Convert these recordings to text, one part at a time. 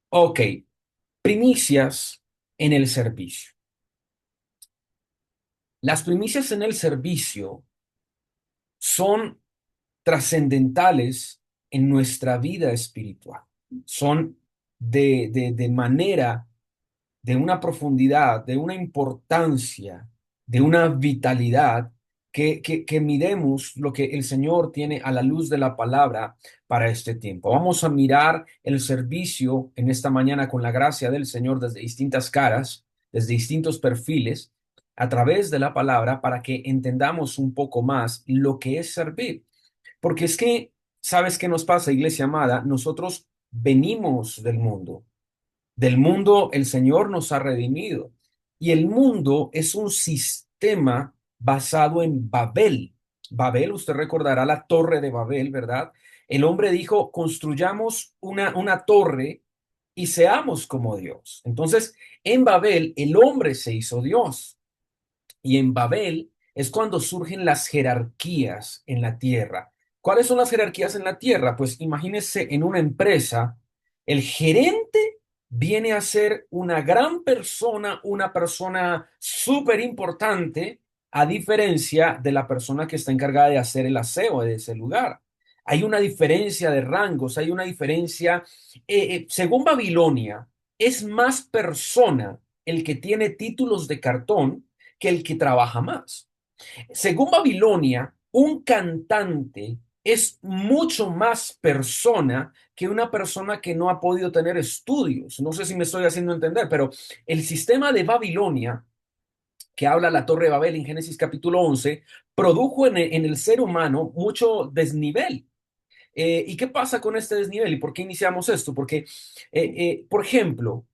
Ok, primicias en el servicio. Las primicias en el servicio son trascendentales en nuestra vida espiritual. Son de manera, de una profundidad, de una importancia, de una vitalidad que miremos lo que el Señor tiene a la luz de la palabra para este tiempo. Vamos a mirar el servicio en esta mañana con la gracia del Señor desde distintas caras, desde distintos perfiles, a través de la palabra para que entendamos un poco más lo que es servir. Porque es que, ¿sabes qué nos pasa, iglesia amada? Nosotros venimos del mundo. Del mundo el Señor nos ha redimido. Y el mundo es un sistema basado en Babel. Babel, usted recordará la torre de Babel, ¿verdad? El hombre dijo, construyamos una torre y seamos como Dios. Entonces, en Babel, el hombre se hizo Dios. Y en Babel es cuando surgen las jerarquías en la tierra. ¿Cuáles son las jerarquías en la tierra? Pues imagínese en una empresa, el gerente viene a ser una gran persona, una persona súper importante, a diferencia de la persona que está encargada de hacer el aseo de ese lugar. Hay una diferencia de rangos, hay una diferencia. Según Babilonia, es más persona el que tiene títulos de cartón que el que trabaja más. Según Babilonia, un cantante es mucho más persona que una persona que no ha podido tener estudios. No sé si me estoy haciendo entender, pero el sistema de Babilonia, que habla la Torre de Babel en Génesis capítulo 11, produjo en el ser humano mucho desnivel. ¿Y qué pasa con este desnivel? ¿Y por qué iniciamos esto? Porque, por ejemplo,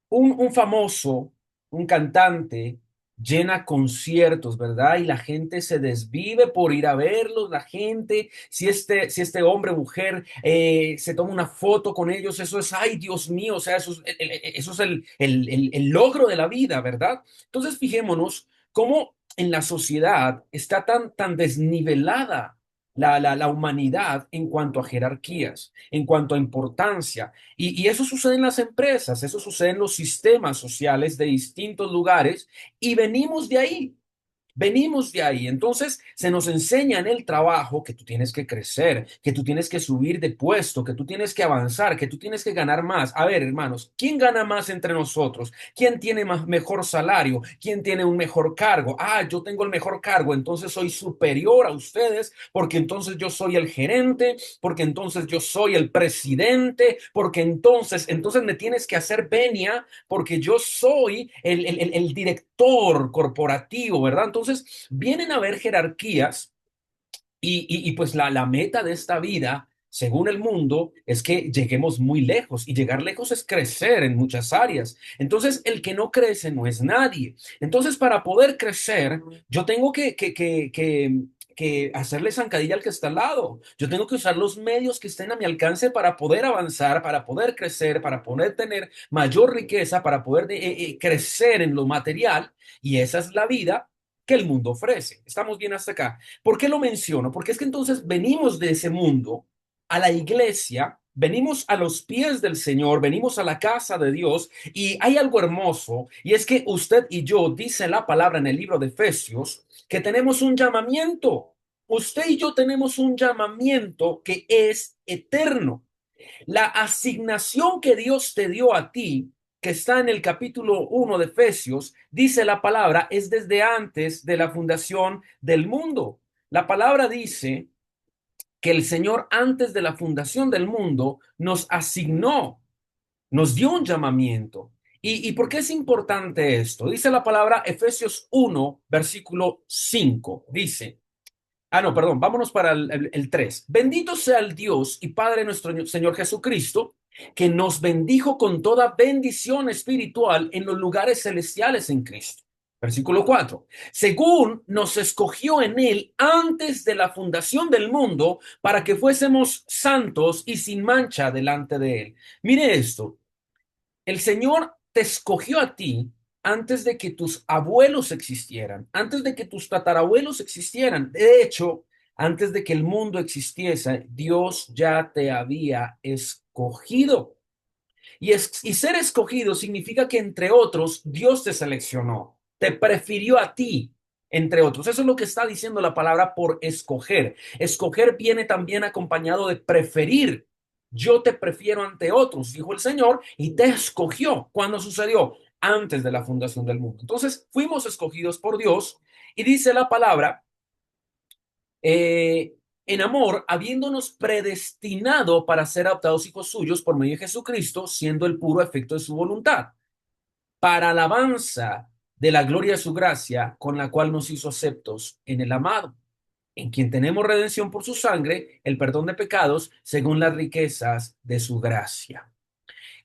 un famoso, un cantante, llena conciertos, ¿verdad? Y la gente se desvive por ir a verlos, la gente, si este hombre o mujer se toma una foto con ellos, eso es, ay, Dios mío, o sea, eso es el logro de la vida, ¿verdad? Entonces, fijémonos cómo en la sociedad está tan desnivelada la humanidad en cuanto a jerarquías, en cuanto a importancia. Y eso sucede en las empresas, eso sucede en los sistemas sociales de distintos lugares y venimos de ahí. Venimos de ahí. Entonces se nos enseña en el trabajo que tú tienes que crecer, que tú tienes que subir de puesto, que tú tienes que avanzar, que tú tienes que ganar más. A ver, hermanos, ¿quién gana más entre nosotros? ¿Quién tiene mejor salario? ¿Quién tiene un mejor cargo? Ah, yo tengo el mejor cargo, entonces soy superior a ustedes, porque entonces yo soy el gerente, porque entonces yo soy el presidente, porque entonces me tienes que hacer venia porque yo soy el director corporativo, ¿verdad? Entonces, vienen a haber jerarquías y pues la meta de esta vida, según el mundo, es que lleguemos muy lejos y llegar lejos es crecer en muchas áreas. Entonces, el que no crece no es nadie. Entonces, para poder crecer, yo tengo que hacerle zancadilla al que está al lado. Yo tengo que usar los medios que estén a mi alcance para poder avanzar, para poder crecer, para poder tener mayor riqueza, para poder crecer en lo material. Y esa es la vida que el mundo ofrece. ¿Estamos bien hasta acá? ¿Por qué lo menciono? Porque es que entonces venimos de ese mundo a la iglesia, venimos a los pies del Señor, venimos a la casa de Dios y hay algo hermoso y es que usted y yo, dice la palabra en el libro de Efesios, que tenemos un llamamiento. Usted y yo tenemos un llamamiento que es eterno. La asignación que Dios te dio a ti, que está en el capítulo 1 de Efesios, dice la palabra, es desde antes de la fundación del mundo. La palabra dice que el Señor antes de la fundación del mundo nos asignó, nos dio un llamamiento. ¿Y por qué es importante esto? Dice la palabra Efesios 1 versículo 5. Dice, no, perdón, vámonos para el 3. Bendito sea el Dios y Padre nuestro Señor Jesucristo, que nos bendijo con toda bendición espiritual en los lugares celestiales en Cristo. Versículo 4. Según nos escogió en él antes de la fundación del mundo para que fuésemos santos y sin mancha delante de él. Mire esto, el Señor te escogió a ti antes de que tus abuelos existieran, antes de que tus tatarabuelos existieran. De hecho, antes de que el mundo existiese, Dios ya te había escogido. Y ser escogido significa que entre otros Dios te seleccionó, te prefirió a ti, entre otros. Eso es lo que está diciendo la palabra por escoger. Escoger viene también acompañado de preferir. Yo te prefiero ante otros, dijo el Señor, y te escogió. ¿Cuándo sucedió? Antes de la fundación del mundo. Entonces fuimos escogidos por Dios y dice la palabra en amor, habiéndonos predestinado para ser adoptados hijos suyos por medio de Jesucristo, siendo el puro efecto de su voluntad, para alabanza de la gloria de su gracia, con la cual nos hizo aceptos en el amado, en quien tenemos redención por su sangre, el perdón de pecados, según las riquezas de su gracia,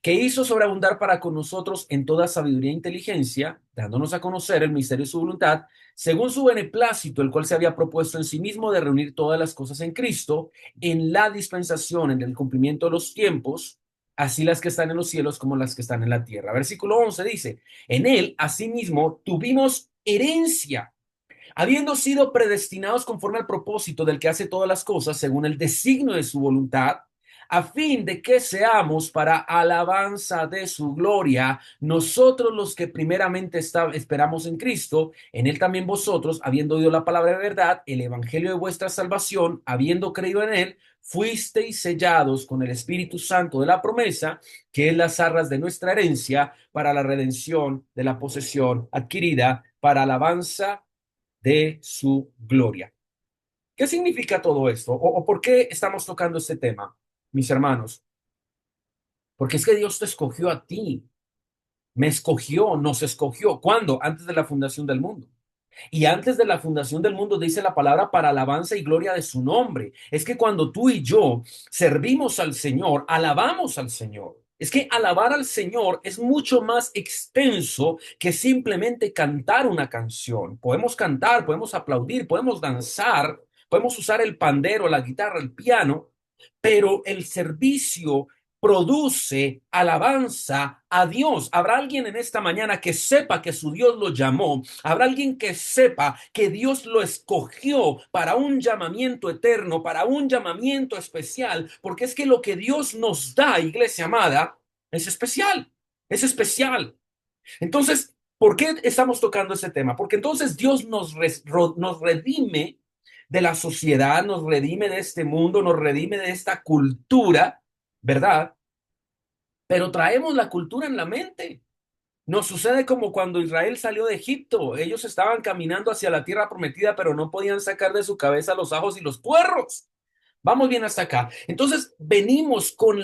que hizo sobreabundar para con nosotros en toda sabiduría e inteligencia, dándonos a conocer el misterio de su voluntad, según su beneplácito, el cual se había propuesto en sí mismo de reunir todas las cosas en Cristo, en la dispensación, en el cumplimiento de los tiempos, así las que están en los cielos como las que están en la tierra. Versículo 11 dice, en él, asimismo, tuvimos herencia, habiendo sido predestinados conforme al propósito del que hace todas las cosas según el designio de su voluntad, a fin de que seamos para alabanza de su gloria, nosotros los que primeramente esperamos en Cristo, en él también vosotros, habiendo oído la palabra de verdad, el evangelio de vuestra salvación, habiendo creído en él, fuisteis sellados con el Espíritu Santo de la promesa, que es las arras de nuestra herencia para la redención de la posesión adquirida para alabanza de su gloria. ¿Qué significa todo esto? ¿O por qué estamos tocando este tema, mis hermanos? Porque es que Dios te escogió a ti, me escogió, nos escogió. ¿Cuándo? Antes de la fundación del mundo. Y antes de la fundación del mundo dice la palabra para alabanza y gloria de su nombre. Es que cuando tú y yo servimos al Señor, alabamos al Señor. Es que alabar al Señor es mucho más extenso que simplemente cantar una canción. Podemos cantar, podemos aplaudir, podemos danzar, podemos usar el pandero, la guitarra, el piano, pero el servicio produce alabanza a Dios. ¿Habrá alguien en esta mañana que sepa que su Dios lo llamó? ¿Habrá alguien que sepa que Dios lo escogió para un llamamiento eterno, para un llamamiento especial? Porque es que lo que Dios nos da, iglesia amada, es especial, es especial. Entonces, ¿por qué estamos tocando ese tema? Porque entonces Dios nos redime de la sociedad, nos redime de este mundo, nos redime de esta cultura, ¿verdad? Pero traemos la cultura en la mente. Nos sucede como cuando Israel salió de Egipto. Ellos estaban caminando hacia la tierra prometida, pero no podían sacar de su cabeza los ajos y los puerros. Vamos bien hasta acá. Entonces, venimos con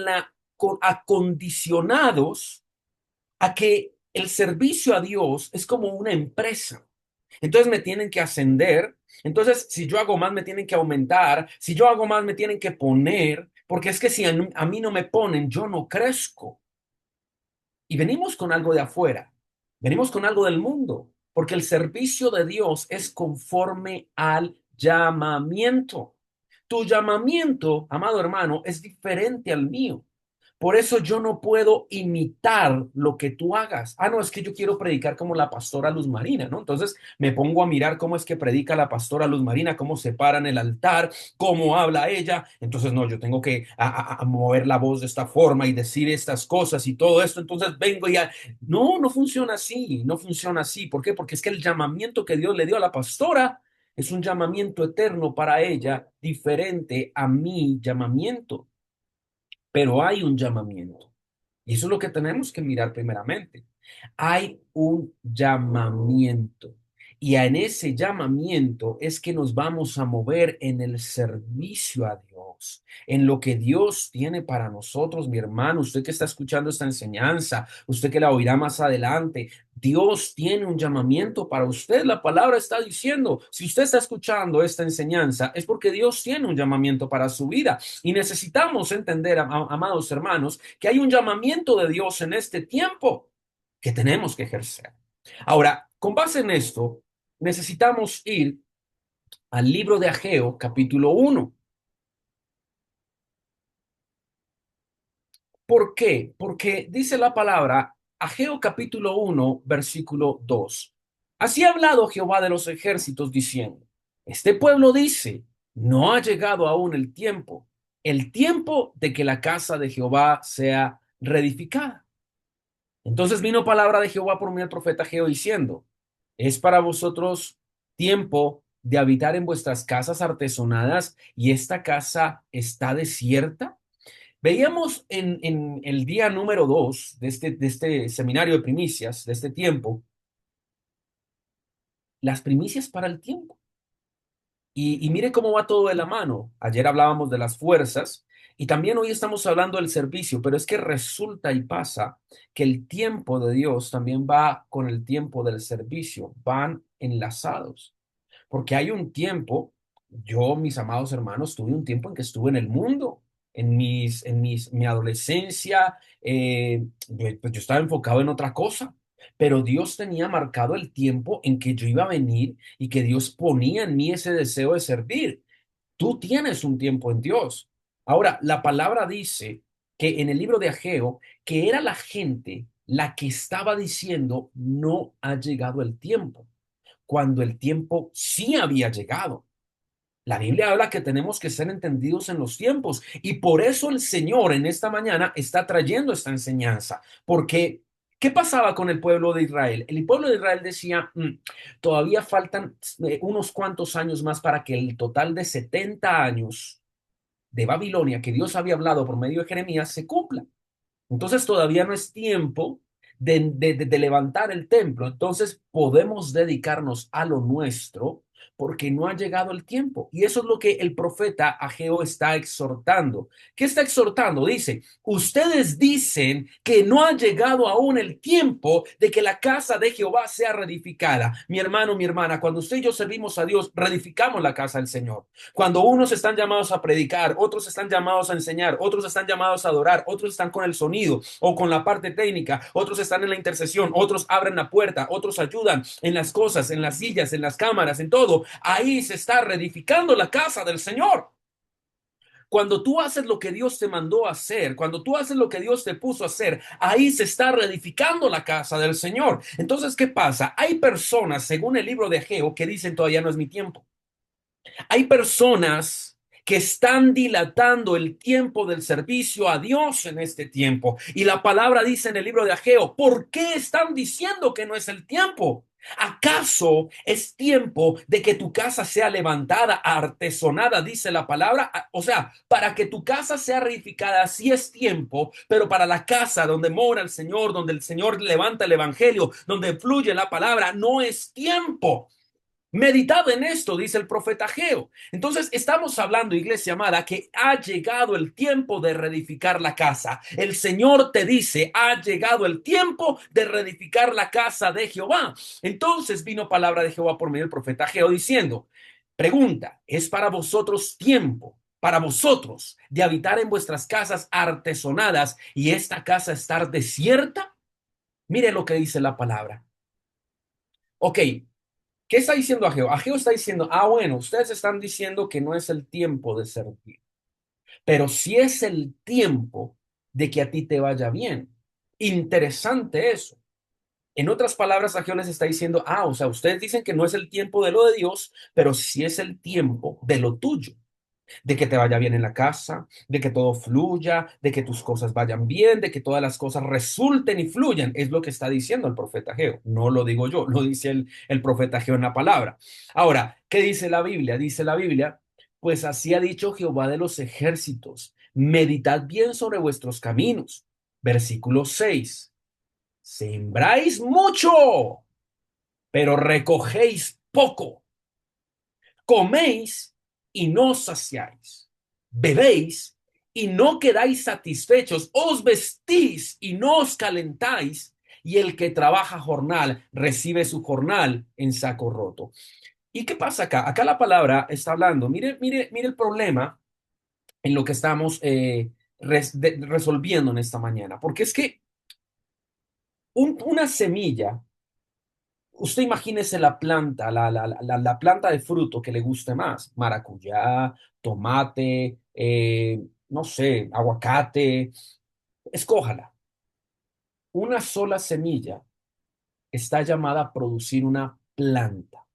acondicionados a que el servicio a Dios es como una empresa. Entonces me tienen que ascender. Entonces, si yo hago más, me tienen que aumentar. Si yo hago más, me tienen que poner. Porque es que si a mí no me ponen, yo no crezco. Y venimos con algo de afuera. Venimos con algo del mundo. Porque el servicio de Dios es conforme al llamamiento. Tu llamamiento, amado hermano, es diferente al mío. Por eso yo no puedo imitar lo que tú hagas. Ah, no, es que yo quiero predicar como la pastora Luz Marina, ¿no? Entonces me pongo a mirar cómo es que predica la pastora Luz Marina, cómo se para en el altar, cómo habla ella. Entonces, no, yo tengo que a mover la voz de esta forma y decir estas cosas y todo esto. Entonces vengo y ya. No, no funciona así, no funciona así. ¿Por qué? Porque es que el llamamiento que Dios le dio a la pastora es un llamamiento eterno para ella, diferente a mi llamamiento, pero hay un llamamiento. Y eso es lo que tenemos que mirar primeramente. Hay un llamamiento. Y en ese llamamiento es que nos vamos a mover en el servicio a Dios, en lo que Dios tiene para nosotros, mi hermano, usted que está escuchando esta enseñanza, usted que la oirá más adelante. Dios tiene un llamamiento para usted. La palabra está diciendo, si usted está escuchando esta enseñanza, es porque Dios tiene un llamamiento para su vida. Y necesitamos entender, amados hermanos, que hay un llamamiento de Dios en este tiempo que tenemos que ejercer. Ahora, con base en esto, necesitamos ir al libro de Ageo, capítulo 1. ¿Por qué? Porque dice la palabra, Ageo capítulo 1, versículo 2. Así ha hablado Jehová de los ejércitos diciendo, este pueblo dice, no ha llegado aún el tiempo de que la casa de Jehová sea reedificada. Entonces vino palabra de Jehová por medio del profeta Ageo diciendo, es para vosotros tiempo de habitar en vuestras casas artesonadas y esta casa está desierta. Veíamos en el día número 2 de este seminario de primicias, de este tiempo, las primicias para el tiempo. Y mire cómo va todo de la mano. Ayer hablábamos de las fuerzas y también hoy estamos hablando del servicio, pero es que resulta y pasa que el tiempo de Dios también va con el tiempo del servicio, van enlazados. Porque hay un tiempo, yo, mis amados hermanos, tuve un tiempo en que estuve en el mundo, mi adolescencia, pues yo estaba enfocado en otra cosa, pero Dios tenía marcado el tiempo en que yo iba a venir y que Dios ponía en mí ese deseo de servir. Tú tienes un tiempo en Dios. Ahora, la palabra dice que en el libro de Ageo, que era la gente la que estaba diciendo, no ha llegado el tiempo cuando el tiempo sí había llegado. La Biblia habla que tenemos que ser entendidos en los tiempos y por eso el Señor en esta mañana está trayendo esta enseñanza, porque ¿qué pasaba con el pueblo de Israel? El pueblo de Israel decía, todavía faltan unos cuantos años más para que el total de 70 años de Babilonia que Dios había hablado por medio de Jeremías se cumpla. Entonces todavía no es tiempo de levantar el templo. Entonces podemos dedicarnos a lo nuestro porque no ha llegado el tiempo. Y eso es lo que el profeta Ageo está exhortando. ¿Qué está exhortando? Dice, ustedes dicen que no ha llegado aún el tiempo de que la casa de Jehová sea reedificada. Mi hermano, mi hermana, cuando usted y yo servimos a Dios, reedificamos la casa del Señor. Cuando unos están llamados a predicar, otros están llamados a enseñar, otros están llamados a adorar, otros están con el sonido o con la parte técnica, otros están en la intercesión, otros abren la puerta, otros ayudan en las cosas, en las sillas, en las cámaras, en todo. Ahí se está reedificando la casa del Señor. Cuando tú haces lo que Dios te mandó a hacer, cuando tú haces lo que Dios te puso a hacer, ahí se está reedificando la casa del Señor. Entonces, ¿qué pasa? Hay personas, según el libro de Ageo, que dicen todavía no es mi tiempo. Hay personas que están dilatando el tiempo del servicio a Dios en este tiempo. Y la palabra dice en el libro de Ageo, ¿por qué están diciendo que no es el tiempo? ¿Acaso es tiempo de que tu casa sea levantada, artesonada, dice la palabra? O sea, para que tu casa sea reedificada, sí es tiempo, pero para la casa donde mora el Señor, donde el Señor levanta el evangelio, donde fluye la palabra, no es tiempo. Meditad en esto, dice el profeta Ageo. Entonces, estamos hablando, iglesia amada, que ha llegado el tiempo de reedificar la casa. El Señor te dice, ha llegado el tiempo de reedificar la casa de Jehová. Entonces vino palabra de Jehová por medio del profeta Ageo diciendo, pregunta, ¿es para vosotros tiempo, para vosotros, de habitar en vuestras casas artesonadas y esta casa estar desierta? Mire lo que dice la palabra. Ok, ¿qué está diciendo Ageo? Ageo está diciendo, bueno, ustedes están diciendo que no es el tiempo de servir, pero sí es el tiempo de que a ti te vaya bien. Interesante eso. En otras palabras, Ageo les está diciendo, o sea, ustedes dicen que no es el tiempo de lo de Dios, pero sí es el tiempo de lo tuyo, de que te vaya bien en la casa, de que todo fluya, de que tus cosas vayan bien, de que todas las cosas resulten y fluyan. Es lo que está diciendo el profeta Ageo. No lo digo yo, lo dice el profeta Ageo en la palabra. Ahora, ¿qué dice la Biblia? Dice la Biblia, pues así ha dicho Jehová de los ejércitos, meditad bien sobre vuestros caminos. Versículo 6. Sembráis mucho, pero recogéis poco. Coméis y no saciáis, bebéis y no quedáis satisfechos, os vestís y no os calentáis, y el que trabaja jornal recibe su jornal en saco roto. ¿Y qué pasa acá? Acá la palabra está hablando, mire el problema en lo que estamos resolviendo en esta mañana, porque es que una semilla. Usted imagínese la planta, la planta de fruto que le guste más, maracuyá, tomate, no sé, aguacate, escójala. Una sola semilla está llamada a producir una planta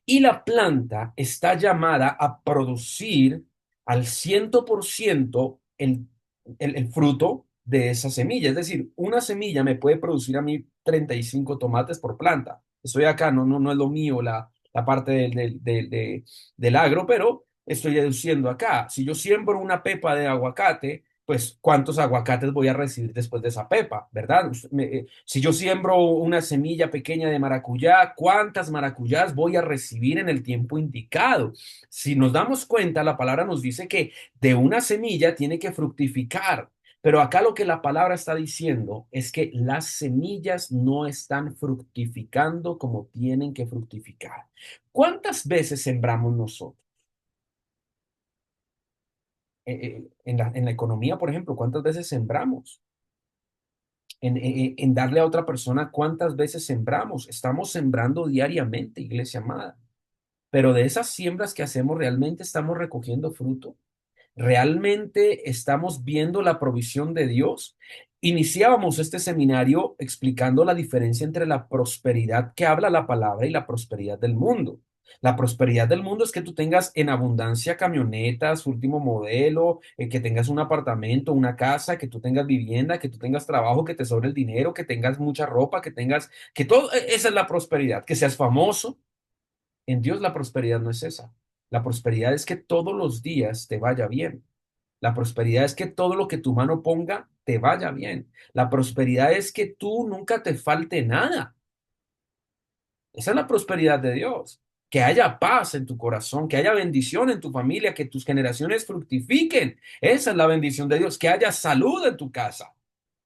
y la planta está llamada a producir al 100% el fruto, de esa semilla. Es decir, una semilla me puede producir a mí 35 tomates por planta. Estoy acá, no es lo mío la parte del agro, pero estoy deduciendo acá. Si yo siembro una pepa de aguacate, pues ¿cuántos aguacates voy a recibir después de esa pepa, verdad? Si yo siembro una semilla pequeña de maracuyá, ¿cuántas maracuyás voy a recibir en el tiempo indicado? Si nos damos cuenta, la palabra nos dice que de una semilla tiene que fructificar. Pero acá lo que la palabra está diciendo es que las semillas no están fructificando como tienen que fructificar. ¿Cuántas veces sembramos nosotros? En la economía, por ejemplo, ¿cuántas veces sembramos? En darle a otra persona, ¿cuántas veces sembramos? Estamos sembrando diariamente, iglesia amada. Pero de esas siembras que hacemos, ¿realmente estamos recogiendo fruto? ¿Realmente estamos viendo la provisión de Dios? Iniciábamos este seminario explicando la diferencia entre la prosperidad que habla la palabra y la prosperidad del mundo. La prosperidad del mundo es que tú tengas en abundancia camionetas, último modelo, que tengas un apartamento, una casa, que tú tengas vivienda, que tú tengas trabajo, que te sobre el dinero, que tengas mucha ropa, que tengas, que todo, esa es la prosperidad, que seas famoso. En Dios la prosperidad no es esa. La prosperidad es que todos los días te vaya bien. La prosperidad es que todo lo que tu mano ponga te vaya bien. La prosperidad es que tú nunca te falte nada. Esa es la prosperidad de Dios. Que haya paz en tu corazón, que haya bendición en tu familia, que tus generaciones fructifiquen. Esa es la bendición de Dios. Que haya salud en tu casa.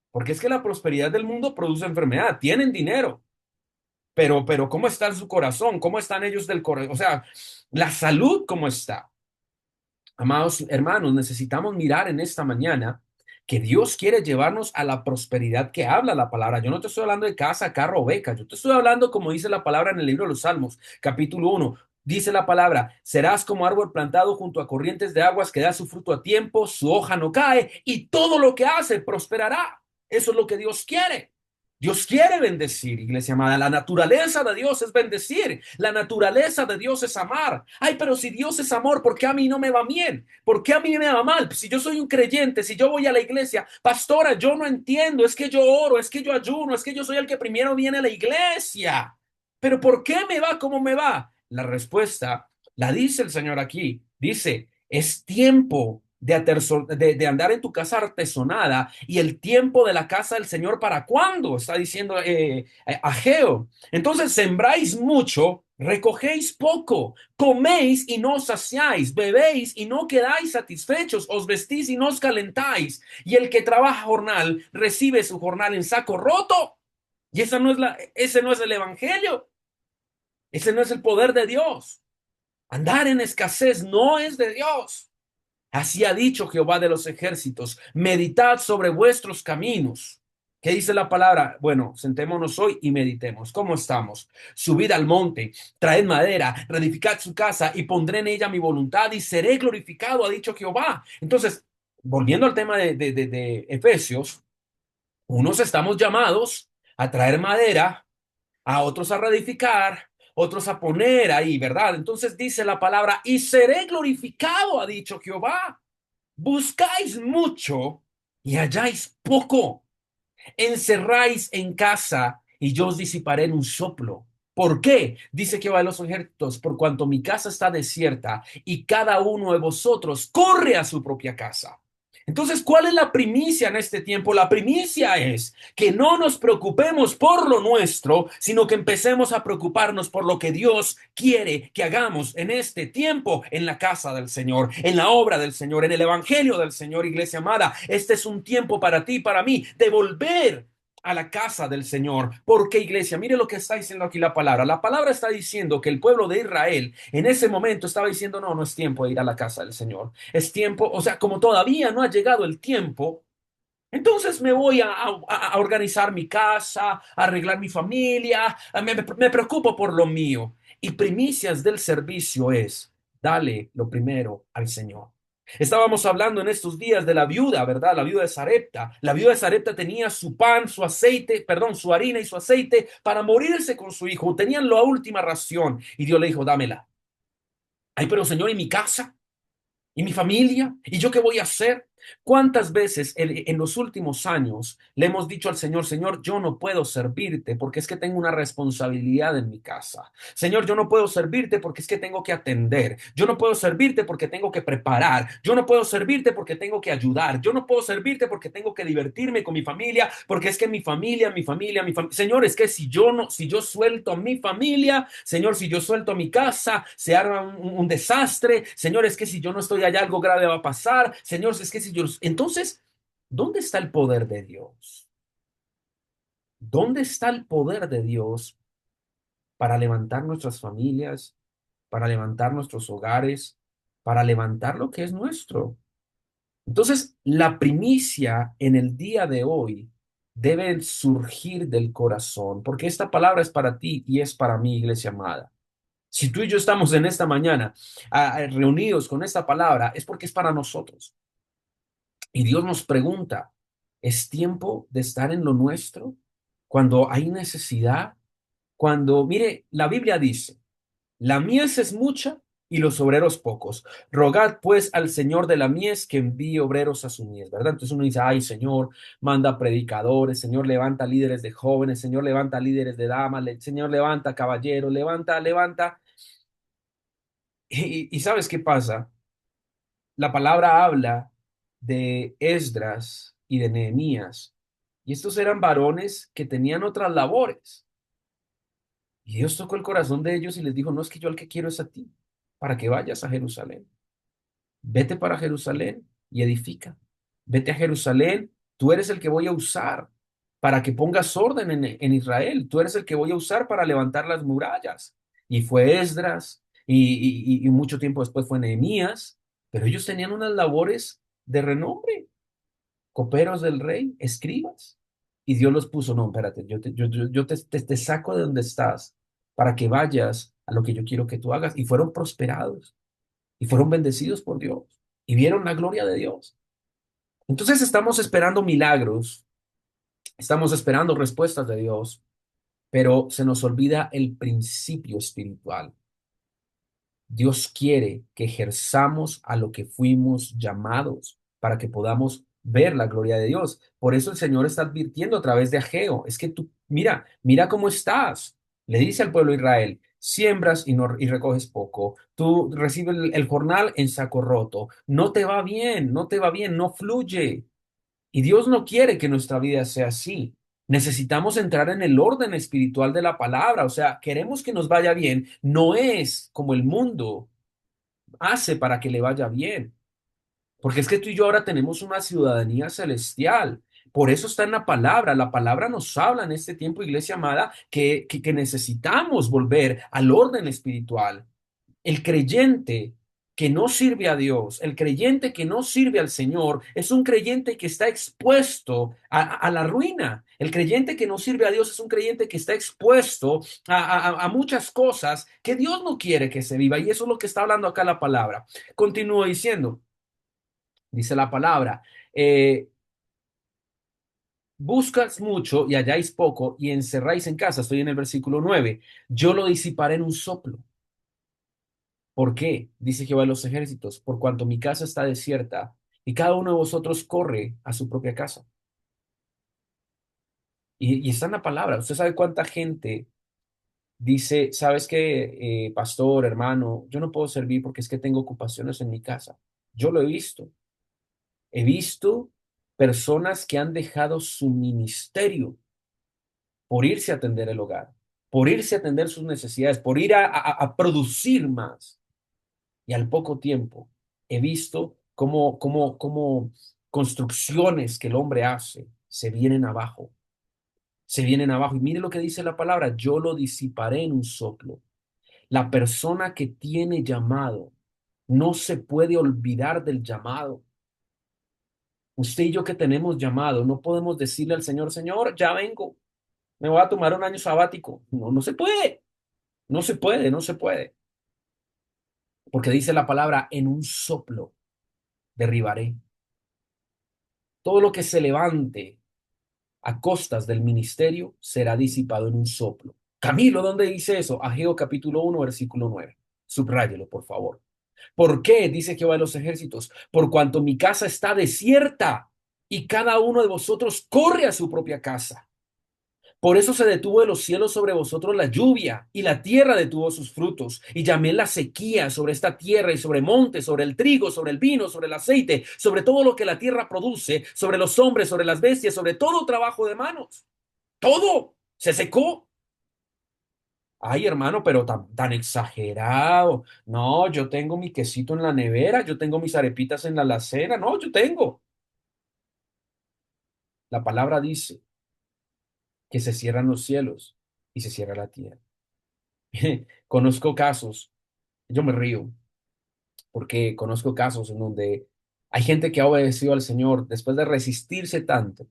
Porque es que la prosperidad del mundo produce enfermedad. Tienen dinero, pero ¿cómo está su corazón? ¿Cómo están ellos del corazón? O sea, la salud, ¿cómo está? Amados hermanos, necesitamos mirar en esta mañana que Dios quiere llevarnos a la prosperidad que habla la palabra. Yo no te estoy hablando de casa, carro o beca. Yo te estoy hablando como dice la palabra en el libro de los Salmos, capítulo 1. Dice la palabra, serás como árbol plantado junto a corrientes de aguas que da su fruto a tiempo, su hoja no cae y todo lo que hace prosperará. Eso es lo que Dios quiere. Dios quiere bendecir, iglesia amada. La naturaleza de Dios es bendecir. La naturaleza de Dios es amar. Ay, pero si Dios es amor, ¿por qué a mí no me va bien? ¿Por qué a mí me va mal? Si yo soy un creyente, si yo voy a la iglesia, pastora, yo no entiendo. Es que yo oro, es que yo ayuno, es que yo soy el que primero viene a la iglesia. Pero ¿por qué me va como me va? La respuesta la dice el Señor aquí. Dice, es tiempo de andar en tu casa artesonada y el tiempo de la casa del Señor para cuándo, está diciendo Ageo. Entonces sembráis mucho, recogéis poco, coméis y no os saciáis, bebéis y no quedáis satisfechos, os vestís y no os calentáis, y el que trabaja jornal recibe su jornal en saco roto. Y ese no es el evangelio, ese no es el poder de Dios. Andar en escasez no es de Dios. Así ha dicho Jehová de los ejércitos, meditad sobre vuestros caminos. ¿Qué dice la palabra? Bueno, sentémonos hoy y meditemos. ¿Cómo estamos? Subid al monte, traed madera, reedificad su casa y pondré en ella mi voluntad y seré glorificado, ha dicho Jehová. Entonces, volviendo al tema de Efesios, unos estamos llamados a traer madera, a otros a reedificar, otros a poner ahí, ¿verdad? Entonces dice la palabra, y seré glorificado, ha dicho Jehová. Buscáis mucho y halláis poco. Encerráis en casa y yo os disiparé en un soplo. ¿Por qué? Dice Jehová de los ejércitos, por cuanto mi casa está desierta y cada uno de vosotros corre a su propia casa. Entonces, ¿cuál es la primicia en este tiempo? La primicia es que no nos preocupemos por lo nuestro, sino que empecemos a preocuparnos por lo que Dios quiere que hagamos en este tiempo, en la casa del Señor, en la obra del Señor, en el evangelio del Señor, iglesia amada. Este es un tiempo para ti y para mí de volver a la casa del Señor. ¿Por qué, iglesia? Mire lo que está diciendo aquí la palabra. La palabra está diciendo que el pueblo de Israel en ese momento estaba diciendo, no, no es tiempo de ir a la casa del Señor. Es tiempo, o sea, como todavía no ha llegado el tiempo, entonces me voy a organizar mi casa, a arreglar mi familia, me preocupo por lo mío. Y primicias del servicio es, dale lo primero al Señor. Estábamos hablando en estos días de la viuda, ¿verdad? La viuda de Sarepta. La viuda de Sarepta tenía su pan, su aceite, perdón, su harina y su aceite para morirse con su hijo. Tenían la última ración y Dios le dijo, dámela. Ay, pero Señor, ¿y mi casa? ¿Y mi familia? ¿Y yo qué voy a hacer? ¿Cuántas veces en los últimos años le hemos dicho al Señor, Señor, yo no puedo servirte porque es que tengo una responsabilidad en mi casa? Señor, yo no puedo servirte porque es que tengo que atender. Yo no puedo servirte porque tengo que preparar. Yo no puedo servirte porque tengo que ayudar. Yo no puedo servirte porque tengo que divertirme con mi familia, porque es que mi familia. Señor, es que si yo no, si yo suelto a mi familia, Señor, si yo suelto a mi casa, se arma un desastre. Señor, es que si yo no estoy allá, algo grave va a pasar. Señor, es que si yo... Entonces, ¿dónde está el poder de Dios? ¿Dónde está el poder de Dios para levantar nuestras familias, para levantar nuestros hogares, para levantar lo que es nuestro? Entonces, la primicia en el día de hoy debe surgir del corazón, porque esta palabra es para ti y es para mí, iglesia amada. Si tú y yo estamos en esta mañana reunidos con esta palabra, es porque es para nosotros. Y Dios nos pregunta, ¿es tiempo de estar en lo nuestro? Cuando hay necesidad, cuando, mire, la Biblia dice, la mies es mucha y los obreros pocos. Rogad pues al Señor de la mies que envíe obreros a su mies, ¿verdad? Entonces uno dice, ay, Señor, manda predicadores, Señor, levanta líderes de jóvenes, Señor, levanta líderes de damas, Señor, levanta caballeros, levanta. Y ¿sabes qué pasa? La palabra habla de Esdras y de Nehemías, y estos eran varones que tenían otras labores. Y Dios tocó el corazón de ellos y les dijo, no es que yo al que quiero es a ti, para que vayas a Jerusalén. Vete para Jerusalén y edifica. Vete a Jerusalén, tú eres el que voy a usar para que pongas orden en Israel. Tú eres el que voy a usar para levantar las murallas. Y fue Esdras y mucho tiempo después fue Nehemías, pero ellos tenían unas labores de renombre, coperos del rey, escribas. Y Dios los puso, no, espérate, yo te saco de donde estás para que vayas a lo que yo quiero que tú hagas. Y fueron prosperados y fueron bendecidos por Dios y vieron la gloria de Dios. Entonces estamos esperando milagros, estamos esperando respuestas de Dios, pero se nos olvida el principio espiritual. Dios quiere que ejerzamos a lo que fuimos llamados para que podamos ver la gloria de Dios. Por eso el Señor está advirtiendo a través de Ageo, es que tú, mira cómo estás. Le dice al pueblo de Israel, siembras y, no, y recoges poco, tú recibes el jornal en saco roto, no te va bien, no te va bien, no fluye. Y Dios no quiere que nuestra vida sea así. Necesitamos entrar en el orden espiritual de la palabra. O sea, queremos que nos vaya bien. No es como el mundo hace para que le vaya bien. Porque es que tú y yo ahora tenemos una ciudadanía celestial. Por eso está en la palabra. La palabra nos habla en este tiempo, iglesia amada, que necesitamos volver al orden espiritual. El creyente que no sirve a Dios, el creyente que no sirve al Señor, es un creyente que está expuesto a la ruina. El creyente que no sirve a Dios es un creyente que está expuesto a muchas cosas que Dios no quiere que se viva. Y eso es lo que está hablando acá la palabra. Continúo diciendo, dice la palabra, buscas mucho y halláis poco y encerráis en casa. Estoy en el versículo 9. Yo lo disiparé en un soplo. ¿Por qué? Dice Jehová de los ejércitos, por cuanto mi casa está desierta y cada uno de vosotros corre a su propia casa. Y está en la palabra. ¿Usted sabe cuánta gente dice, sabes qué, pastor, hermano, yo no puedo servir porque es que tengo ocupaciones en mi casa? Yo lo he visto. He visto personas que han dejado su ministerio por irse a atender el hogar, por irse a atender sus necesidades, por ir a producir más. Y al poco tiempo he visto cómo construcciones que el hombre hace se vienen abajo. Y mire lo que dice la palabra, yo lo disiparé en un soplo. La persona que tiene llamado no se puede olvidar del llamado. Usted y yo que tenemos llamado, no podemos decirle al Señor, Señor, ya vengo, me voy a tomar un año sabático. No, no se puede, no se puede, no se puede. Porque dice la palabra, en un soplo derribaré. Todo lo que se levante a costas del ministerio será disipado en un soplo. Camilo, ¿dónde dice eso? Ageo capítulo 1, versículo 9. Subráyelo, por favor. ¿Por qué? Dice Jehová de los ejércitos, por cuanto mi casa está desierta y cada uno de vosotros corre a su propia casa. Por eso se detuvo de los cielos sobre vosotros la lluvia, y la tierra detuvo sus frutos, y llamé la sequía sobre esta tierra y sobre montes, sobre el trigo, sobre el vino, sobre el aceite, sobre todo lo que la tierra produce, sobre los hombres, sobre las bestias, sobre todo trabajo de manos. Todo se secó. Ay, hermano, pero tan exagerado. No, yo tengo mi quesito en la nevera, yo tengo mis arepitas en la alacena. No, yo tengo. La palabra dice que se cierran los cielos y se cierra la tierra. Conozco casos, yo me río, porque conozco casos en donde hay gente que ha obedecido al Señor después de resistirse tanto,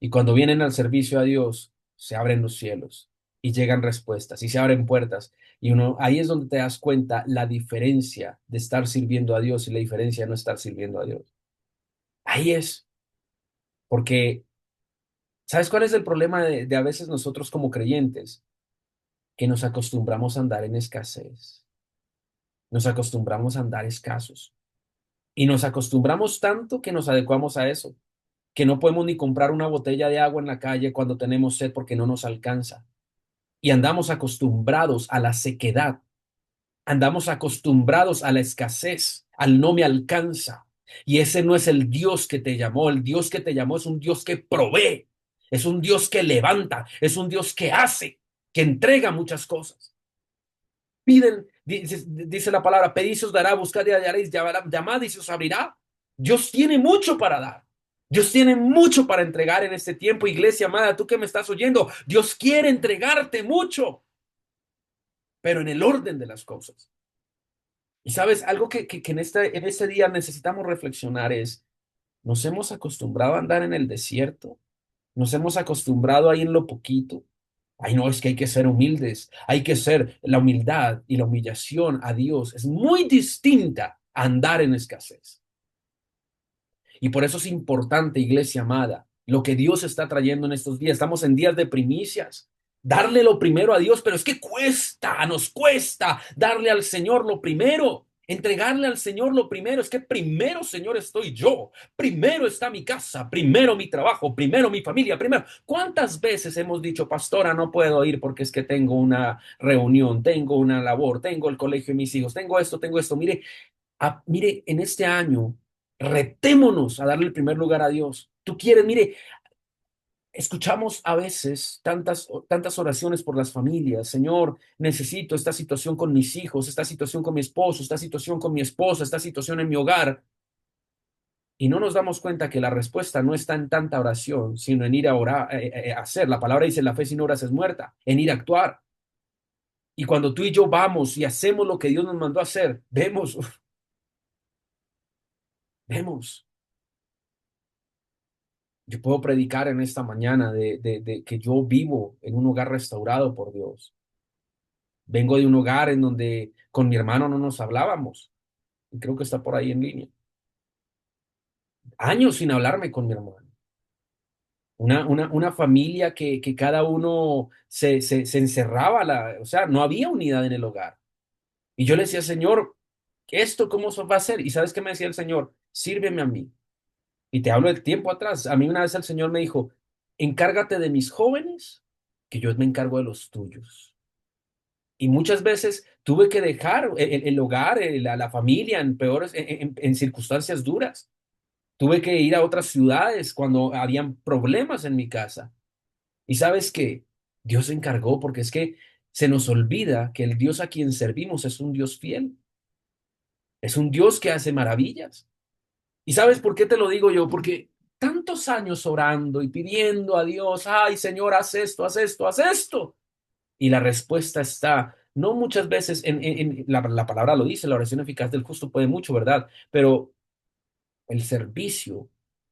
y cuando vienen al servicio a Dios, se abren los cielos y llegan respuestas y se abren puertas. Y uno, ahí es donde te das cuenta la diferencia de estar sirviendo a Dios y la diferencia de no estar sirviendo a Dios. Ahí es, porque ¿sabes cuál es el problema de a veces nosotros como creyentes? Que nos acostumbramos a andar en escasez, nos acostumbramos a andar escasos. Y nos acostumbramos tanto que nos adecuamos a eso, que no podemos ni comprar una botella de agua en la calle cuando tenemos sed porque no nos alcanza. Y andamos acostumbrados a la sequedad, andamos acostumbrados a la escasez, al no me alcanza. Y ese no es el Dios que te llamó. El Dios que te llamó es un Dios que provee, es un Dios que levanta, es un Dios que hace, que entrega muchas cosas. Piden, dice la palabra, pedid y se os dará, buscad y hallaréis, llamad y se os abrirá. Dios tiene mucho para dar. Dios tiene mucho para entregar en este tiempo, iglesia amada, tú que me estás oyendo. Dios quiere entregarte mucho, pero en el orden de las cosas. Y sabes, algo que en este día necesitamos reflexionar es, nos hemos acostumbrado a andar en el desierto, nos hemos acostumbrado ahí en lo poquito. Ay, no, es que hay que ser humildes, hay que ser la humildad y la humillación a Dios. Es muy distinta a andar en escasez. Y por eso es importante, iglesia amada, lo que Dios está trayendo en estos días. Estamos en días de primicias. Darle lo primero a Dios, pero es que cuesta, nos cuesta darle al Señor lo primero. Entregarle al Señor lo primero, es que primero, Señor, estoy yo, primero está mi casa, primero mi trabajo, primero mi familia, primero. ¿Cuántas veces hemos dicho, pastora, no puedo ir porque es que tengo una reunión, tengo una labor, tengo el colegio de mis hijos, tengo esto, tengo esto? Mire, mire, en este año, retémonos a darle el primer lugar a Dios. Tú quieres, mire, escuchamos a veces tantas oraciones por las familias. Señor, necesito esta situación con mis hijos, esta situación con mi esposo, esta situación con mi esposa, esta situación en mi hogar. Y no nos damos cuenta que la respuesta no está en tanta oración, sino en ir a orar, a hacer. La palabra dice, la fe sin obras es muerta, en ir a actuar. Y cuando tú y yo vamos y hacemos lo que Dios nos mandó a hacer, vemos, vemos. Yo puedo predicar en esta mañana de que yo vivo en un hogar restaurado por Dios. Vengo de un hogar en donde con mi hermano no nos hablábamos. Y creo que está por ahí en línea. Años sin hablarme con mi hermano. Una familia que cada uno se encerraba, o sea, no había unidad en el hogar. Y yo le decía, Señor, ¿esto cómo se va a hacer? Y ¿sabes qué me decía el Señor? Sírveme a mí. Y te hablo del tiempo atrás. A mí una vez el Señor me dijo, encárgate de mis jóvenes, que yo me encargo de los tuyos. Y muchas veces tuve que dejar el hogar, la familia en peores, en circunstancias duras. Tuve que ir a otras ciudades cuando habían problemas en mi casa. Y sabes qué, Dios se encargó porque es que se nos olvida que el Dios a quien servimos es un Dios fiel, es un Dios que hace maravillas. ¿Y sabes por qué te lo digo yo? Porque tantos años orando y pidiendo a Dios, ay Señor, haz esto, haz esto, haz esto. Y la respuesta está, no muchas veces, la palabra lo dice, la oración eficaz del justo puede mucho, ¿verdad? Pero el servicio,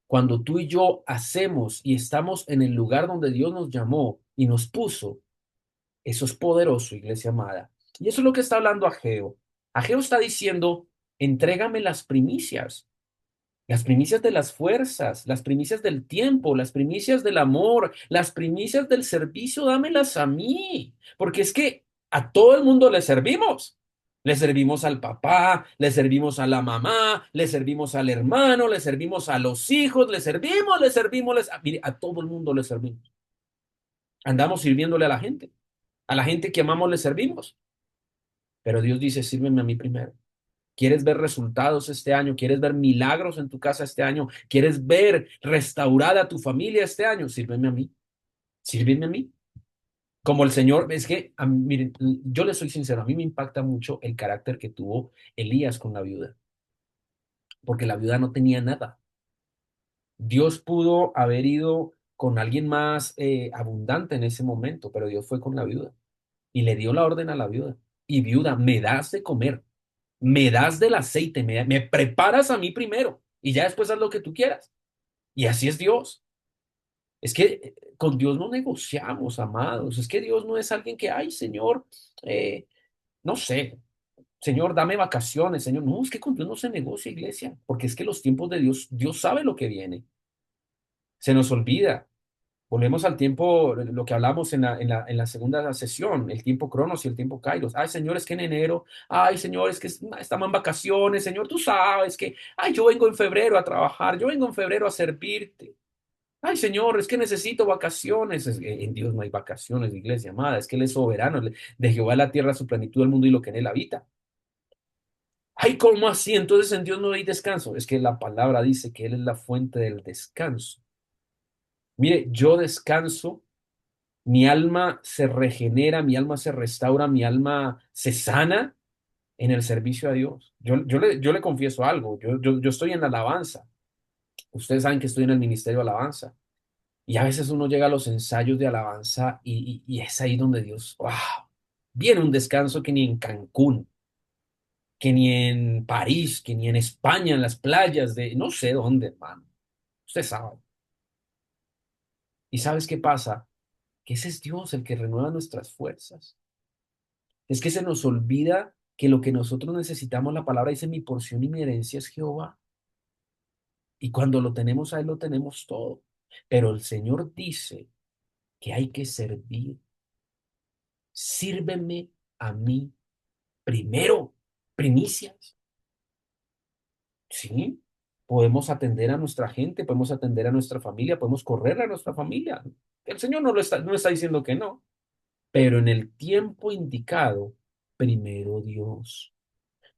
cuando tú y yo hacemos y estamos en el lugar donde Dios nos llamó y nos puso, eso es poderoso, iglesia amada. Y eso es lo que está hablando Ageo. Ageo está diciendo, entrégame las primicias de las fuerzas, las primicias del tiempo, las primicias del amor, las primicias del servicio, dámelas a mí, porque es que a todo el mundo le servimos. Le servimos al papá, le servimos a la mamá, le servimos al hermano, le servimos a los hijos, le servimos, mire, a todo el mundo le servimos. Andamos sirviéndole a la gente que amamos le servimos. Pero Dios dice, sírveme a mí primero. ¿Quieres ver resultados este año? ¿Quieres ver milagros en tu casa este año? ¿Quieres ver restaurada tu familia este año? Sírveme a mí. Sírveme a mí. Como el Señor, es que, miren, yo le soy sincero, a mí me impacta mucho el carácter que tuvo Elías con la viuda, porque la viuda no tenía nada. Dios pudo haber ido con alguien más abundante en ese momento, pero Dios fue con la viuda y le dio la orden a la viuda. Y viuda, me das de comer, me das del aceite, me preparas a mí primero y ya después haz lo que tú quieras. Y así es Dios. Es que con Dios no negociamos, amados. Es que Dios no es alguien que, ay, Señor, no sé, Señor, dame vacaciones, Señor. No, es que con Dios no se negocia, iglesia, porque es que los tiempos de Dios, Dios sabe lo que viene. Se nos olvida. Volvemos al tiempo, lo que hablamos en la segunda sesión, el tiempo Cronos y el tiempo Kairos. Ay, Señor, es que en enero, ay, Señor, es que estamos en vacaciones, Señor, tú sabes que, ay, yo vengo en febrero a trabajar, yo vengo en febrero a servirte. Ay, Señor, es que necesito vacaciones. En Dios no hay vacaciones, iglesia amada, es que Él es soberano, de Jehová la tierra, su plenitud, el mundo y lo que en él habita. Ay, ¿cómo así? Entonces en Dios no hay descanso. Es que la palabra dice que Él es la fuente del descanso. Mire, yo descanso. Mi alma se regenera, mi alma se restaura, mi alma se sana en el servicio a Dios. Yo le confieso algo, yo estoy en la alabanza. Ustedes saben que estoy en el ministerio de alabanza. Y a veces uno llega a los ensayos de alabanza y es ahí donde Dios, wow, viene un descanso que ni en Cancún, que ni en París, que ni en España, en las playas de no sé dónde, hermano. Usted sabe. ¿Y sabes qué pasa? Que ese es Dios el que renueva nuestras fuerzas. Es que se nos olvida que lo que nosotros necesitamos, la palabra dice, mi porción y mi herencia es Jehová. Y cuando lo tenemos a Él, lo tenemos todo. Pero el Señor dice que hay que servir. Sírveme a mí primero, primicias. Sí, podemos atender a nuestra gente, podemos atender a nuestra familia, podemos correr a nuestra familia. El Señor no está diciendo que no, pero en el tiempo indicado, primero Dios.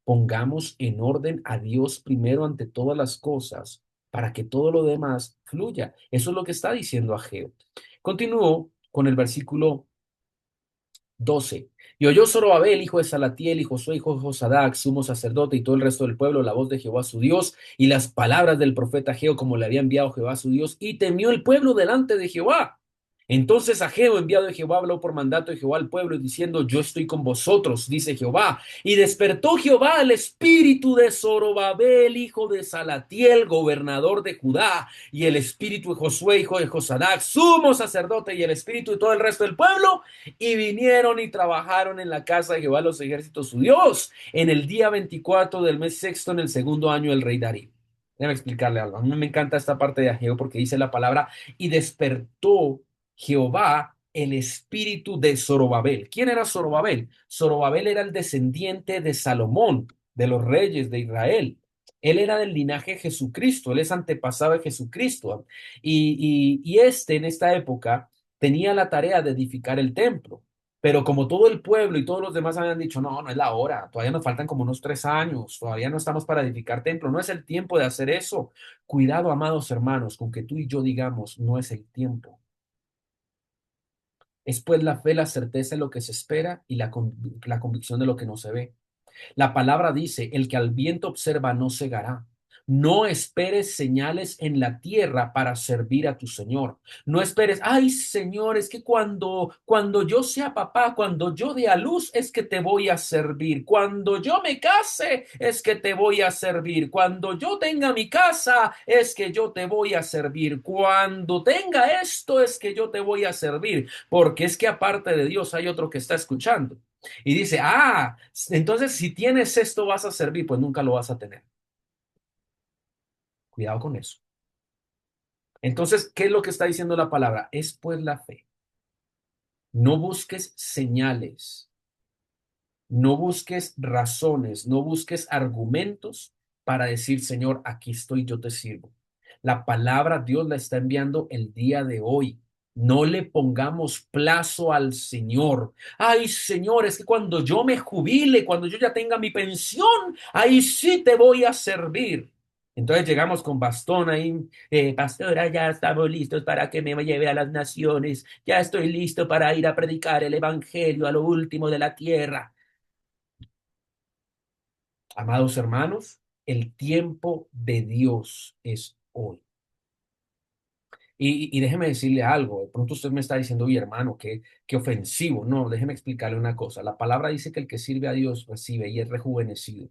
Pongamos en orden a Dios primero ante todas las cosas para que todo lo demás fluya. Eso es lo que está diciendo Ageo. Continúo con el versículo 12. Y oyó Zorobabel, hijo de Salatiel, y Josué, hijo de Josadac, sumo sacerdote, y todo el resto del pueblo, la voz de Jehová su Dios, y las palabras del profeta Ageo, como le había enviado Jehová su Dios, y temió el pueblo delante de Jehová. Entonces Ageo, enviado de Jehová, habló por mandato de Jehová al pueblo, diciendo, yo estoy con vosotros, dice Jehová. Y despertó Jehová el espíritu de Zorobabel, hijo de Salatiel, gobernador de Judá, y el espíritu de Josué, hijo de Josadac, sumo sacerdote, y el espíritu de todo el resto del pueblo, y vinieron y trabajaron en la casa de Jehová los ejércitos su Dios, en el día 24 del mes sexto, en el segundo año del rey Darío. Déjame explicarle algo. A mí me encanta esta parte de Ageo porque dice la palabra, y despertó Jehová el espíritu de Zorobabel. ¿Quién era Zorobabel? Zorobabel era el descendiente de Salomón, de los reyes de Israel. Él era del linaje de Jesucristo, él es antepasado de Jesucristo. Y este en esta época tenía la tarea de edificar el templo. Pero como todo el pueblo y todos los demás habían dicho, no, no es la hora, todavía nos faltan como unos 3 años, todavía no estamos para edificar templo, no es el tiempo de hacer eso. Cuidado, amados hermanos, con que tú y yo digamos, no es el tiempo. Es pues la fe, la certeza de lo que se espera y la convicción de lo que no se ve. La palabra dice, el que al viento observa no cegará. No esperes señales en la tierra para servir a tu Señor. No esperes, ay Señor, es que cuando yo sea papá, cuando yo dé a luz, es que te voy a servir. Cuando yo me case, es que te voy a servir. Cuando yo tenga mi casa, es que yo te voy a servir. Cuando tenga esto, es que yo te voy a servir. Porque es que aparte de Dios hay otro que está escuchando. Y dice, entonces si tienes esto vas a servir, pues nunca lo vas a tener. Cuidado con eso. Entonces, ¿qué es lo que está diciendo la palabra? Es pues la fe. No busques señales. No busques razones, no busques argumentos para decir, Señor, aquí estoy, yo te sirvo. La palabra Dios la está enviando el día de hoy. No le pongamos plazo al Señor. Ay, Señor, es que cuando yo me jubile, cuando yo ya tenga mi pensión, ahí sí te voy a servir. Entonces llegamos con bastón ahí, pastora, ya estamos listos para que me lleve a las naciones, ya estoy listo para ir a predicar el evangelio a lo último de la tierra. Amados hermanos, el tiempo de Dios es hoy. Y déjeme decirle algo, de pronto usted me está diciendo, oye hermano, qué ofensivo. No, déjeme explicarle una cosa. La palabra dice que el que sirve a Dios recibe y es rejuvenecido.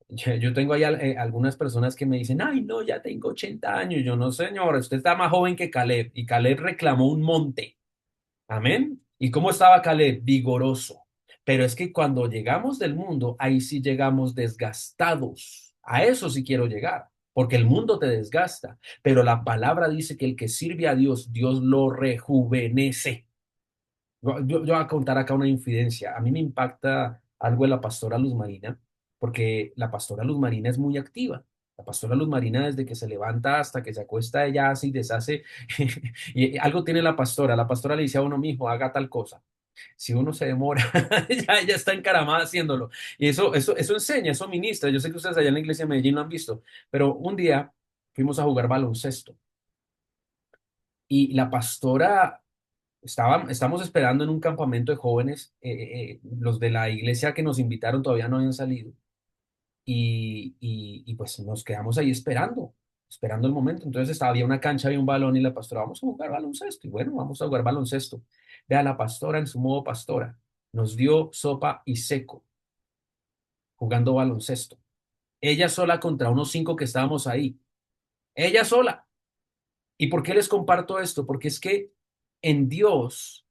Yo tengo ahí algunas personas que me dicen, ay, no, ya tengo 80 años. Yo no, señor, usted está más joven que Caleb. Y Caleb reclamó un monte. Amén. ¿Y cómo estaba Caleb? Vigoroso. Pero es que cuando llegamos del mundo, ahí sí llegamos desgastados. A eso sí quiero llegar, porque el mundo te desgasta. Pero la palabra dice que el que sirve a Dios, Dios lo rejuvenece. Yo voy a contar acá una infidencia. A mí me impacta algo de la pastora Luz Marina, porque la pastora Luz Marina es muy activa. La pastora Luz Marina, desde que se levanta hasta que se acuesta, ella hace y deshace. Y algo tiene la pastora. La pastora le dice a uno, mijo, haga tal cosa. Si uno se demora, ya está encaramada haciéndolo. Y eso enseña, eso ministra. Yo sé que ustedes allá en la iglesia de Medellín lo han visto, pero un día fuimos a jugar baloncesto y la pastora estamos esperando en un campamento de jóvenes, los de la iglesia que nos invitaron todavía no habían salido y pues nos quedamos ahí esperando el momento. Entonces había una cancha, había un balón y la pastora, vamos a jugar baloncesto. Y bueno, vamos a jugar baloncesto. Vea, la pastora en su modo pastora nos dio sopa y seco jugando baloncesto. Ella sola contra unos cinco que estábamos ahí. Ella sola. ¿Y por qué les comparto esto? Porque es que en Dios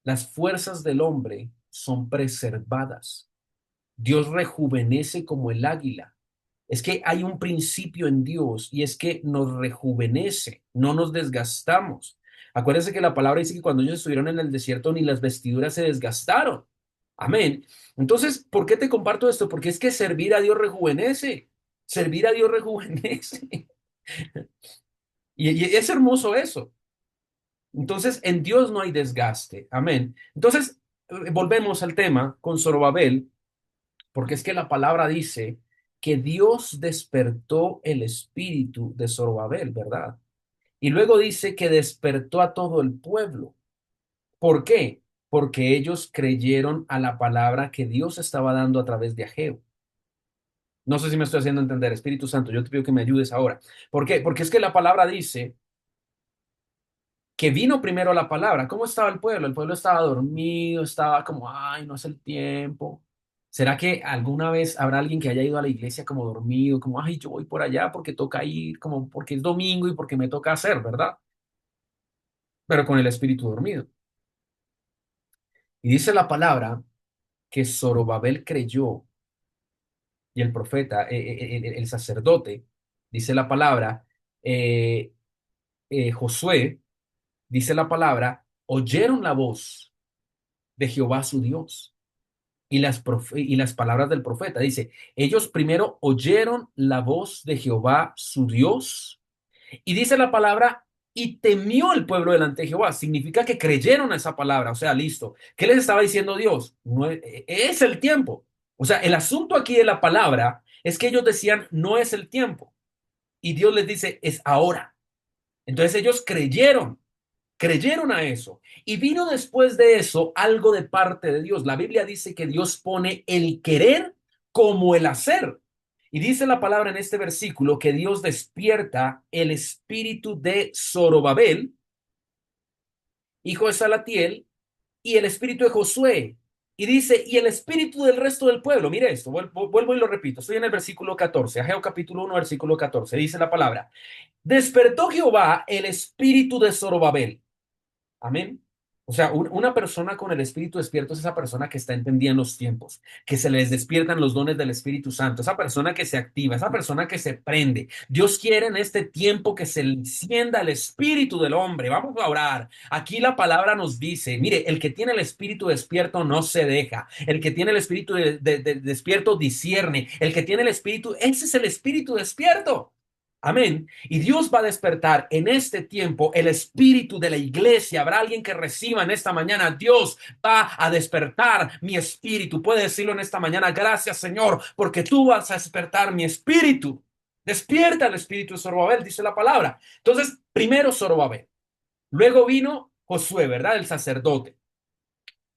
las fuerzas del hombre son preservadas. Dios rejuvenece como el águila. Es que hay un principio en Dios y es que nos rejuvenece, no nos desgastamos. Acuérdense que la palabra dice que cuando ellos estuvieron en el desierto ni las vestiduras se desgastaron. Amén. Entonces, ¿por qué te comparto esto? Porque es que servir a Dios rejuvenece. Servir a Dios rejuvenece. Y es hermoso eso. Entonces, en Dios no hay desgaste. Amén. Entonces, volvemos al tema con Zorobabel, porque es que la palabra dice que Dios despertó el espíritu de Zorobabel, ¿verdad? Y luego dice que despertó a todo el pueblo. ¿Por qué? Porque ellos creyeron a la palabra que Dios estaba dando a través de Ageo. No sé si me estoy haciendo entender, Espíritu Santo, yo te pido que me ayudes ahora. ¿Por qué? Porque es que la palabra dice que vino primero la palabra. ¿Cómo estaba el pueblo? El pueblo estaba dormido, estaba como, ay, no es el tiempo. ¿Será que alguna vez habrá alguien que haya ido a la iglesia como dormido, como, ay, yo voy por allá porque toca ir, como porque es domingo y porque me toca hacer, ¿verdad? Pero con el espíritu dormido. Y dice la palabra que Zorobabel creyó y el profeta, el sacerdote, dice la palabra, eh, Josué, dice la palabra, oyeron la voz de Jehová su Dios y las palabras del profeta. Dice, ellos primero oyeron la voz de Jehová su Dios y dice la palabra, y temió el pueblo delante de Jehová. Significa que creyeron a esa palabra. O sea, listo. ¿Qué les estaba diciendo Dios? No es el tiempo. O sea, el asunto aquí de la palabra es que ellos decían, no es el tiempo. Y Dios les dice, es ahora. Entonces ellos creyeron a eso. Y vino después de eso algo de parte de Dios. La Biblia dice que Dios pone el querer como el hacer. Y dice la palabra en este versículo que Dios despierta el espíritu de Zorobabel, hijo de Salatiel, y el espíritu de Josué. Y dice, y el espíritu del resto del pueblo. Mire esto, vuelvo y lo repito. Estoy en el versículo 14, Ageo capítulo 1, versículo 14. Dice la palabra, despertó Jehová el espíritu de Zorobabel. Amén. O sea, una persona con el espíritu despierto es esa persona que está entendiendo los tiempos, que se les despiertan los dones del Espíritu Santo, esa persona que se activa, esa persona que se prende. Dios quiere en este tiempo que se encienda el espíritu del hombre. Vamos a orar. Aquí la palabra nos dice, mire, el que tiene el espíritu despierto no se deja. El que tiene el espíritu despierto discierne. El que tiene el espíritu, ese es el espíritu despierto. Amén. Y Dios va a despertar en este tiempo el espíritu de la iglesia. Habrá alguien que reciba en esta mañana. Dios va a despertar mi espíritu. Puede decirlo en esta mañana. Gracias, Señor, porque tú vas a despertar mi espíritu. Despierta el espíritu de Zorobabel, dice la palabra. Entonces, primero Zorobabel. Luego vino Josué, ¿verdad? El sacerdote.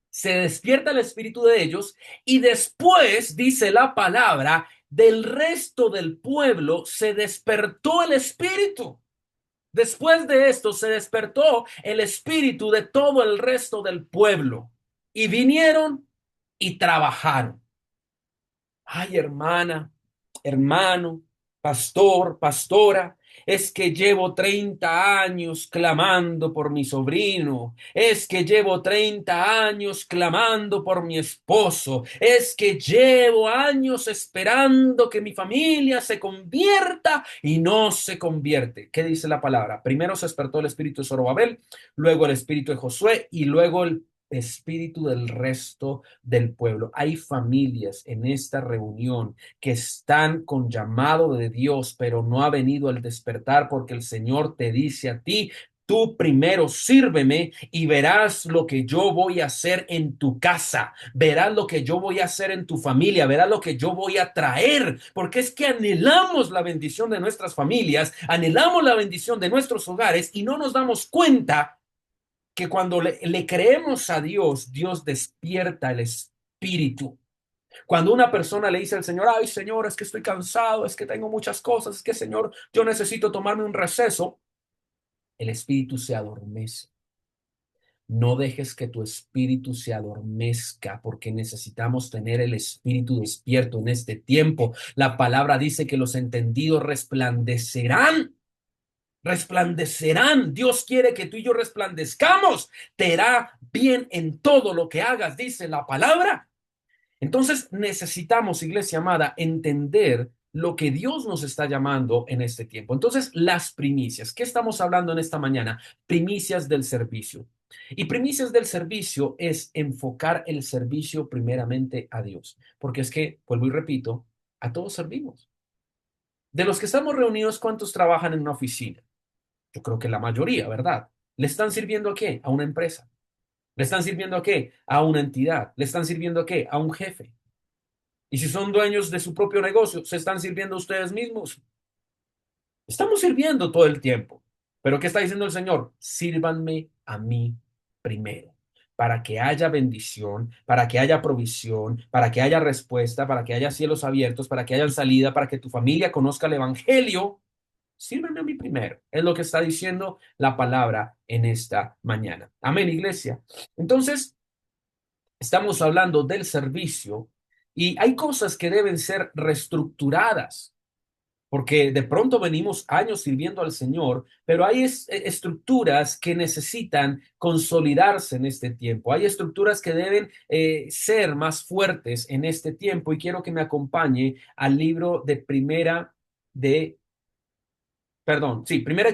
Se despierta el espíritu de ellos y después dice la palabra, del resto del pueblo se despertó el espíritu. Después de esto se despertó el espíritu de todo el resto del pueblo y vinieron y trabajaron. Ay, hermana, hermano, pastor, pastora, es que llevo 30 años clamando por mi sobrino, es que llevo 30 años clamando por mi esposo, es que llevo años esperando que mi familia se convierta y no se convierte. ¿Qué dice la palabra? Primero se despertó el espíritu de Zorobabel, luego el espíritu de Josué y luego el espíritu del resto del pueblo. Hay familias en esta reunión que están con llamado de Dios, pero no ha venido el despertar porque el Señor te dice a ti, tú primero sírveme y verás lo que yo voy a hacer en tu casa, verás lo que yo voy a hacer en tu familia, verás lo que yo voy a traer, porque es que anhelamos la bendición de nuestras familias, anhelamos la bendición de nuestros hogares y no nos damos cuenta que cuando le creemos a Dios, Dios despierta el espíritu. Cuando una persona le dice al Señor, ay Señor, es que estoy cansado, es que tengo muchas cosas, es que Señor, yo necesito tomarme un receso, el espíritu se adormece. No dejes que tu espíritu se adormezca porque necesitamos tener el espíritu despierto en este tiempo. La palabra dice que los entendidos resplandecerán. Resplandecerán. Dios quiere que tú y yo resplandezcamos. Te hará bien en todo lo que hagas, dice la palabra. Entonces necesitamos, iglesia amada, entender lo que Dios nos está llamando en este tiempo. Entonces, las primicias. ¿Qué estamos hablando en esta mañana? Primicias del servicio. Y primicias del servicio es enfocar el servicio primeramente a Dios. Porque es que, vuelvo y repito, a todos servimos. De los que estamos reunidos, ¿cuántos trabajan en una oficina? Yo creo que la mayoría, ¿verdad? ¿Le están sirviendo a qué? A una empresa. ¿Le están sirviendo a qué? A una entidad. ¿Le están sirviendo a qué? A un jefe. Y si son dueños de su propio negocio, ¿se están sirviendo a ustedes mismos? Estamos sirviendo todo el tiempo. Pero ¿qué está diciendo el Señor? Sírvanme a mí primero, para que haya bendición, para que haya provisión, para que haya respuesta, para que haya cielos abiertos, para que haya salida, para que tu familia conozca el Evangelio. Sírveme a mí primero. Es lo que está diciendo la palabra en esta mañana. Amén, iglesia. Entonces, estamos hablando del servicio y hay cosas que deben ser reestructuradas, porque de pronto venimos años sirviendo al Señor, pero hay estructuras que necesitan consolidarse en este tiempo. Hay estructuras que deben ser más fuertes en este tiempo y quiero que me acompañe al libro de Primera de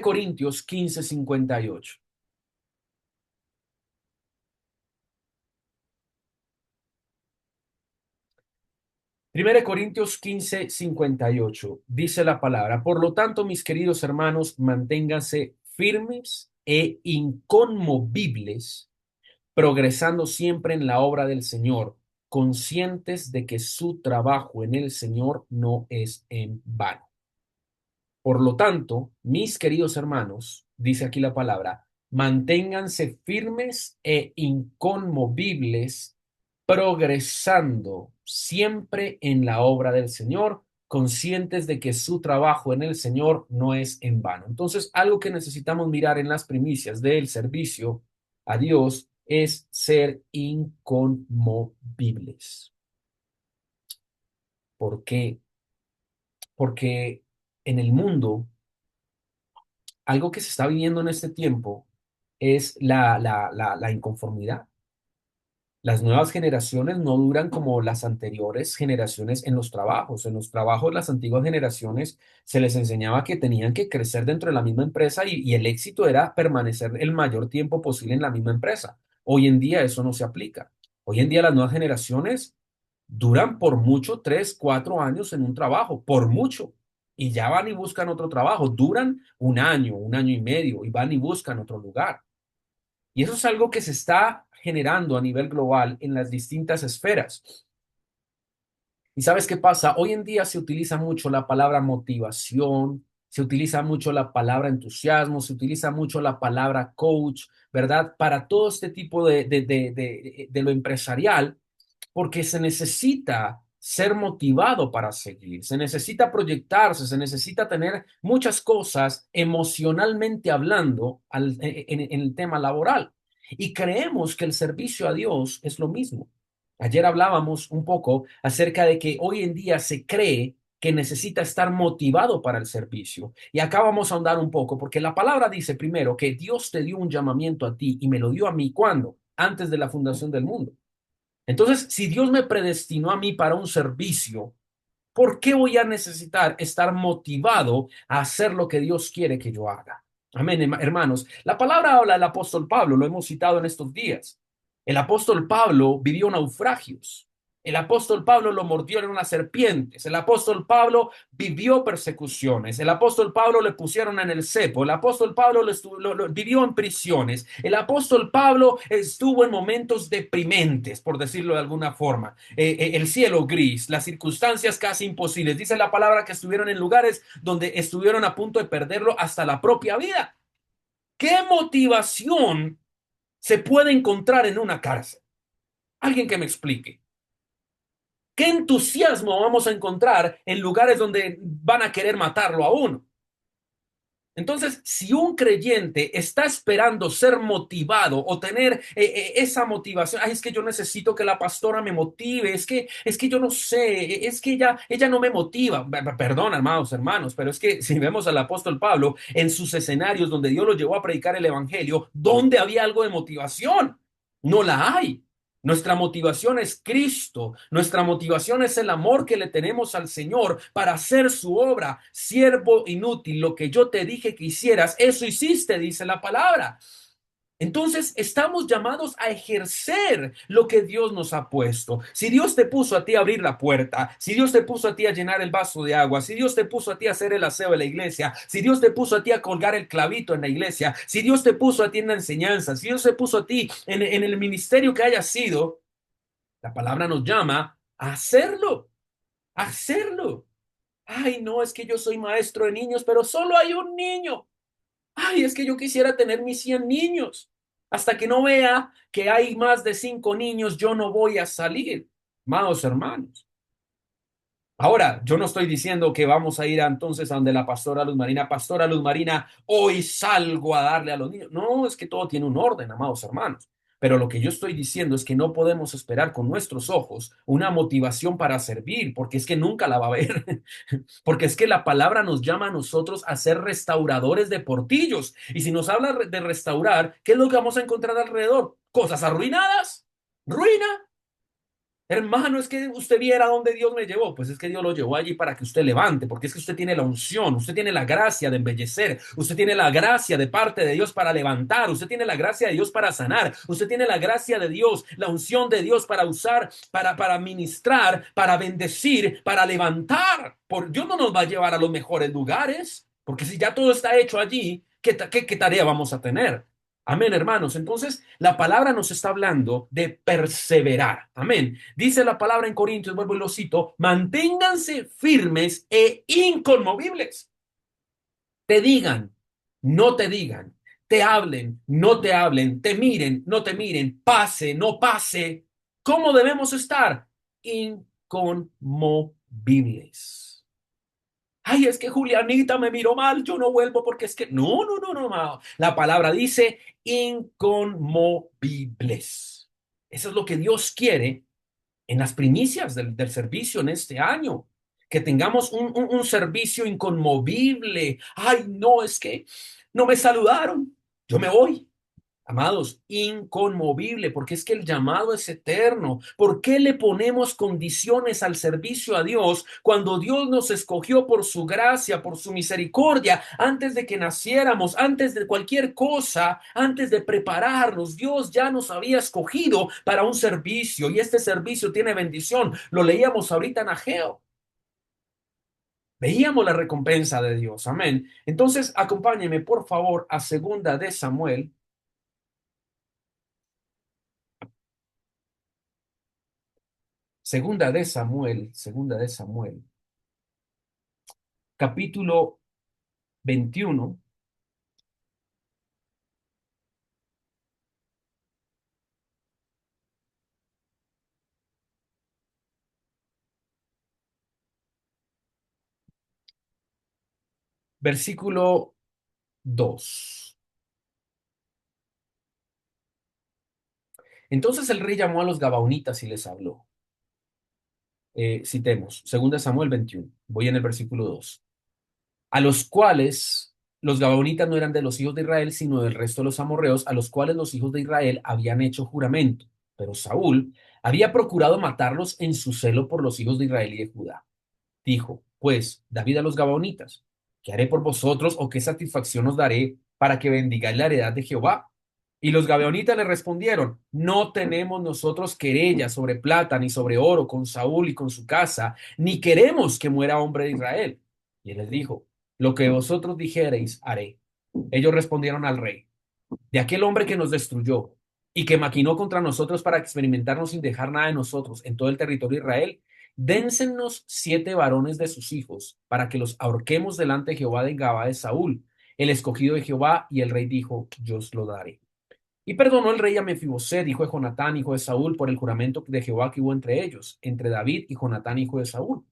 Corintios 15:58. Primera de Corintios 15:58 dice la palabra, por lo tanto, mis queridos hermanos, manténganse firmes e inconmovibles, progresando siempre en la obra del Señor, conscientes de que su trabajo en el Señor no es en vano. Por lo tanto, mis queridos hermanos, dice aquí la palabra, manténganse firmes e inconmovibles, progresando siempre en la obra del Señor, conscientes de que su trabajo en el Señor no es en vano. Entonces, algo que necesitamos mirar en las primicias del servicio a Dios es ser inconmovibles. ¿Por qué? Porque en el mundo, algo que se está viviendo en este tiempo es la inconformidad. Las nuevas generaciones no duran como las anteriores generaciones en los trabajos. En los trabajos, las antiguas generaciones se les enseñaba que tenían que crecer dentro de la misma empresa y el éxito era permanecer el mayor tiempo posible en la misma empresa. Hoy en día eso no se aplica. Hoy en día las nuevas generaciones duran por mucho 3, 4 años en un trabajo, por mucho. Y ya van y buscan otro trabajo. Duran un año y medio y van y buscan otro lugar. Y eso es algo que se está generando a nivel global en las distintas esferas. ¿Y sabes qué pasa? Hoy en día se utiliza mucho la palabra motivación, se utiliza mucho la palabra entusiasmo, se utiliza mucho la palabra coach, ¿verdad? Para todo este tipo de lo empresarial, porque se necesita ser motivado para seguir, se necesita proyectarse, se necesita tener muchas cosas emocionalmente hablando en el tema laboral. Y creemos que el servicio a Dios es lo mismo. Ayer hablábamos un poco acerca de que hoy en día se cree que necesita estar motivado para el servicio. Y acá vamos a ahondar un poco, porque la palabra dice primero que Dios te dio un llamamiento a ti y me lo dio a mí. ¿Cuándo? Antes de la fundación del mundo. Entonces, si Dios me predestinó a mí para un servicio, ¿por qué voy a necesitar estar motivado a hacer lo que Dios quiere que yo haga? Amén, hermanos. La palabra habla del apóstol Pablo, lo hemos citado en estos días. El apóstol Pablo vivió naufragios. El apóstol Pablo lo mordieron unas serpientes. El apóstol Pablo vivió persecuciones. El apóstol Pablo le pusieron en el cepo. El apóstol Pablo vivió en prisiones. El apóstol Pablo estuvo en momentos deprimentes, por decirlo de alguna forma. El cielo gris, las circunstancias casi imposibles. Dice la palabra que estuvieron en lugares donde estuvieron a punto de perderlo hasta la propia vida. ¿Qué motivación se puede encontrar en una cárcel? Alguien que me explique. ¿Qué entusiasmo vamos a encontrar en lugares donde van a querer matarlo a uno? Entonces, si un creyente está esperando ser motivado o tener esa motivación, ay, es que yo necesito que la pastora me motive, es que yo no sé, es que ella no me motiva. Perdón, amados hermanos, pero es que si vemos al apóstol Pablo en sus escenarios donde Dios lo llevó a predicar el evangelio, ¿dónde había algo de motivación? No la hay. Nuestra motivación es Cristo. Nuestra motivación es el amor que le tenemos al Señor para hacer su obra. Siervo inútil, lo que yo te dije que hicieras, eso hiciste, dice la palabra. Entonces, estamos llamados a ejercer lo que Dios nos ha puesto. Si Dios te puso a ti a abrir la puerta, si Dios te puso a ti a llenar el vaso de agua, si Dios te puso a ti a hacer el aseo de la iglesia, si Dios te puso a ti a colgar el clavito en la iglesia, si Dios te puso a ti en la enseñanza, si Dios te puso a ti en el ministerio que haya sido, la palabra nos llama a hacerlo, a hacerlo. Ay, no, es que yo soy maestro de niños, pero solo hay un niño. Ay, es que yo quisiera tener mis 100 niños. Hasta que no vea que hay más de 5 niños, yo no voy a salir. Amados hermanos. Ahora, yo no estoy diciendo que vamos a ir entonces a donde la pastora Luz Marina, hoy salgo a darle a los niños. No, es que todo tiene un orden, amados hermanos. Pero lo que yo estoy diciendo es que no podemos esperar con nuestros ojos una motivación para servir, porque es que nunca la va a haber. Porque es que la palabra nos llama a nosotros a ser restauradores de portillos. Y si nos habla de restaurar, ¿qué es lo que vamos a encontrar alrededor? Cosas arruinadas, ruina. Hermano, es que usted viera dónde Dios me llevó. Pues es que Dios lo llevó allí para que usted levante, porque es que usted tiene la unción, usted tiene la gracia de embellecer, usted tiene la gracia de parte de Dios para levantar, usted tiene la gracia de Dios para sanar, usted tiene la gracia de Dios, la unción de Dios para usar, para ministrar, para bendecir, para levantar. Dios no nos va a llevar a los mejores lugares, porque si ya todo está hecho allí, ¿qué tarea vamos a tener? Amén, hermanos. Entonces, la palabra nos está hablando de perseverar. Amén. Dice la palabra en Corintios, vuelvo y lo cito, manténganse firmes e inconmovibles. Te digan, no te digan, te hablen, no te hablen, te miren, no te miren, pase, no pase. ¿Cómo debemos estar? Inconmovibles. Ay, es que Julianita me miró mal, yo no vuelvo porque es que no, no, no, no, no. La palabra dice inconmovibles. Eso es lo que Dios quiere en las primicias del servicio en este año. Que tengamos un servicio inconmovible. Ay, no, es que no me saludaron. Yo me voy. Amados, inconmovible, porque es que el llamado es eterno. ¿Por qué le ponemos condiciones al servicio a Dios cuando Dios nos escogió por su gracia, por su misericordia, antes de que naciéramos, antes de cualquier cosa, antes de prepararnos? Dios ya nos había escogido para un servicio y este servicio tiene bendición. Lo leíamos ahorita en Ageo. Veíamos la recompensa de Dios. Amén. Entonces, acompáñeme por favor a Segunda de Samuel. Segunda de Samuel, capítulo 21, versículo 2. Entonces el rey llamó a los Gabaonitas y les habló. Citemos, Segunda de Samuel 21. Voy en el versículo 2. A los cuales los Gabaonitas no eran de los hijos de Israel, sino del resto de los amorreos, a los cuales los hijos de Israel habían hecho juramento. Pero Saúl había procurado matarlos en su celo por los hijos de Israel y de Judá. Dijo, pues, David a los Gabaonitas, ¿qué haré por vosotros o qué satisfacción os daré para que bendigáis la heredad de Jehová? Y los Gabaonitas le respondieron, no tenemos nosotros querella sobre plata ni sobre oro con Saúl y con su casa, ni queremos que muera hombre de Israel. Y él les dijo, lo que vosotros dijereis haré. Ellos respondieron al rey, de aquel hombre que nos destruyó y que maquinó contra nosotros para experimentarnos sin dejar nada de nosotros en todo el territorio de Israel, dénsenos 7 varones de sus hijos para que los ahorquemos delante de Jehová de Gabaa de Saúl, el escogido de Jehová. Y el rey dijo, yo os lo daré. Y perdonó el rey a Mefiboset, hijo de Jonatán, hijo de Saúl, por el juramento de Jehová que hubo entre ellos, entre David y Jonatán, hijo de Saúl.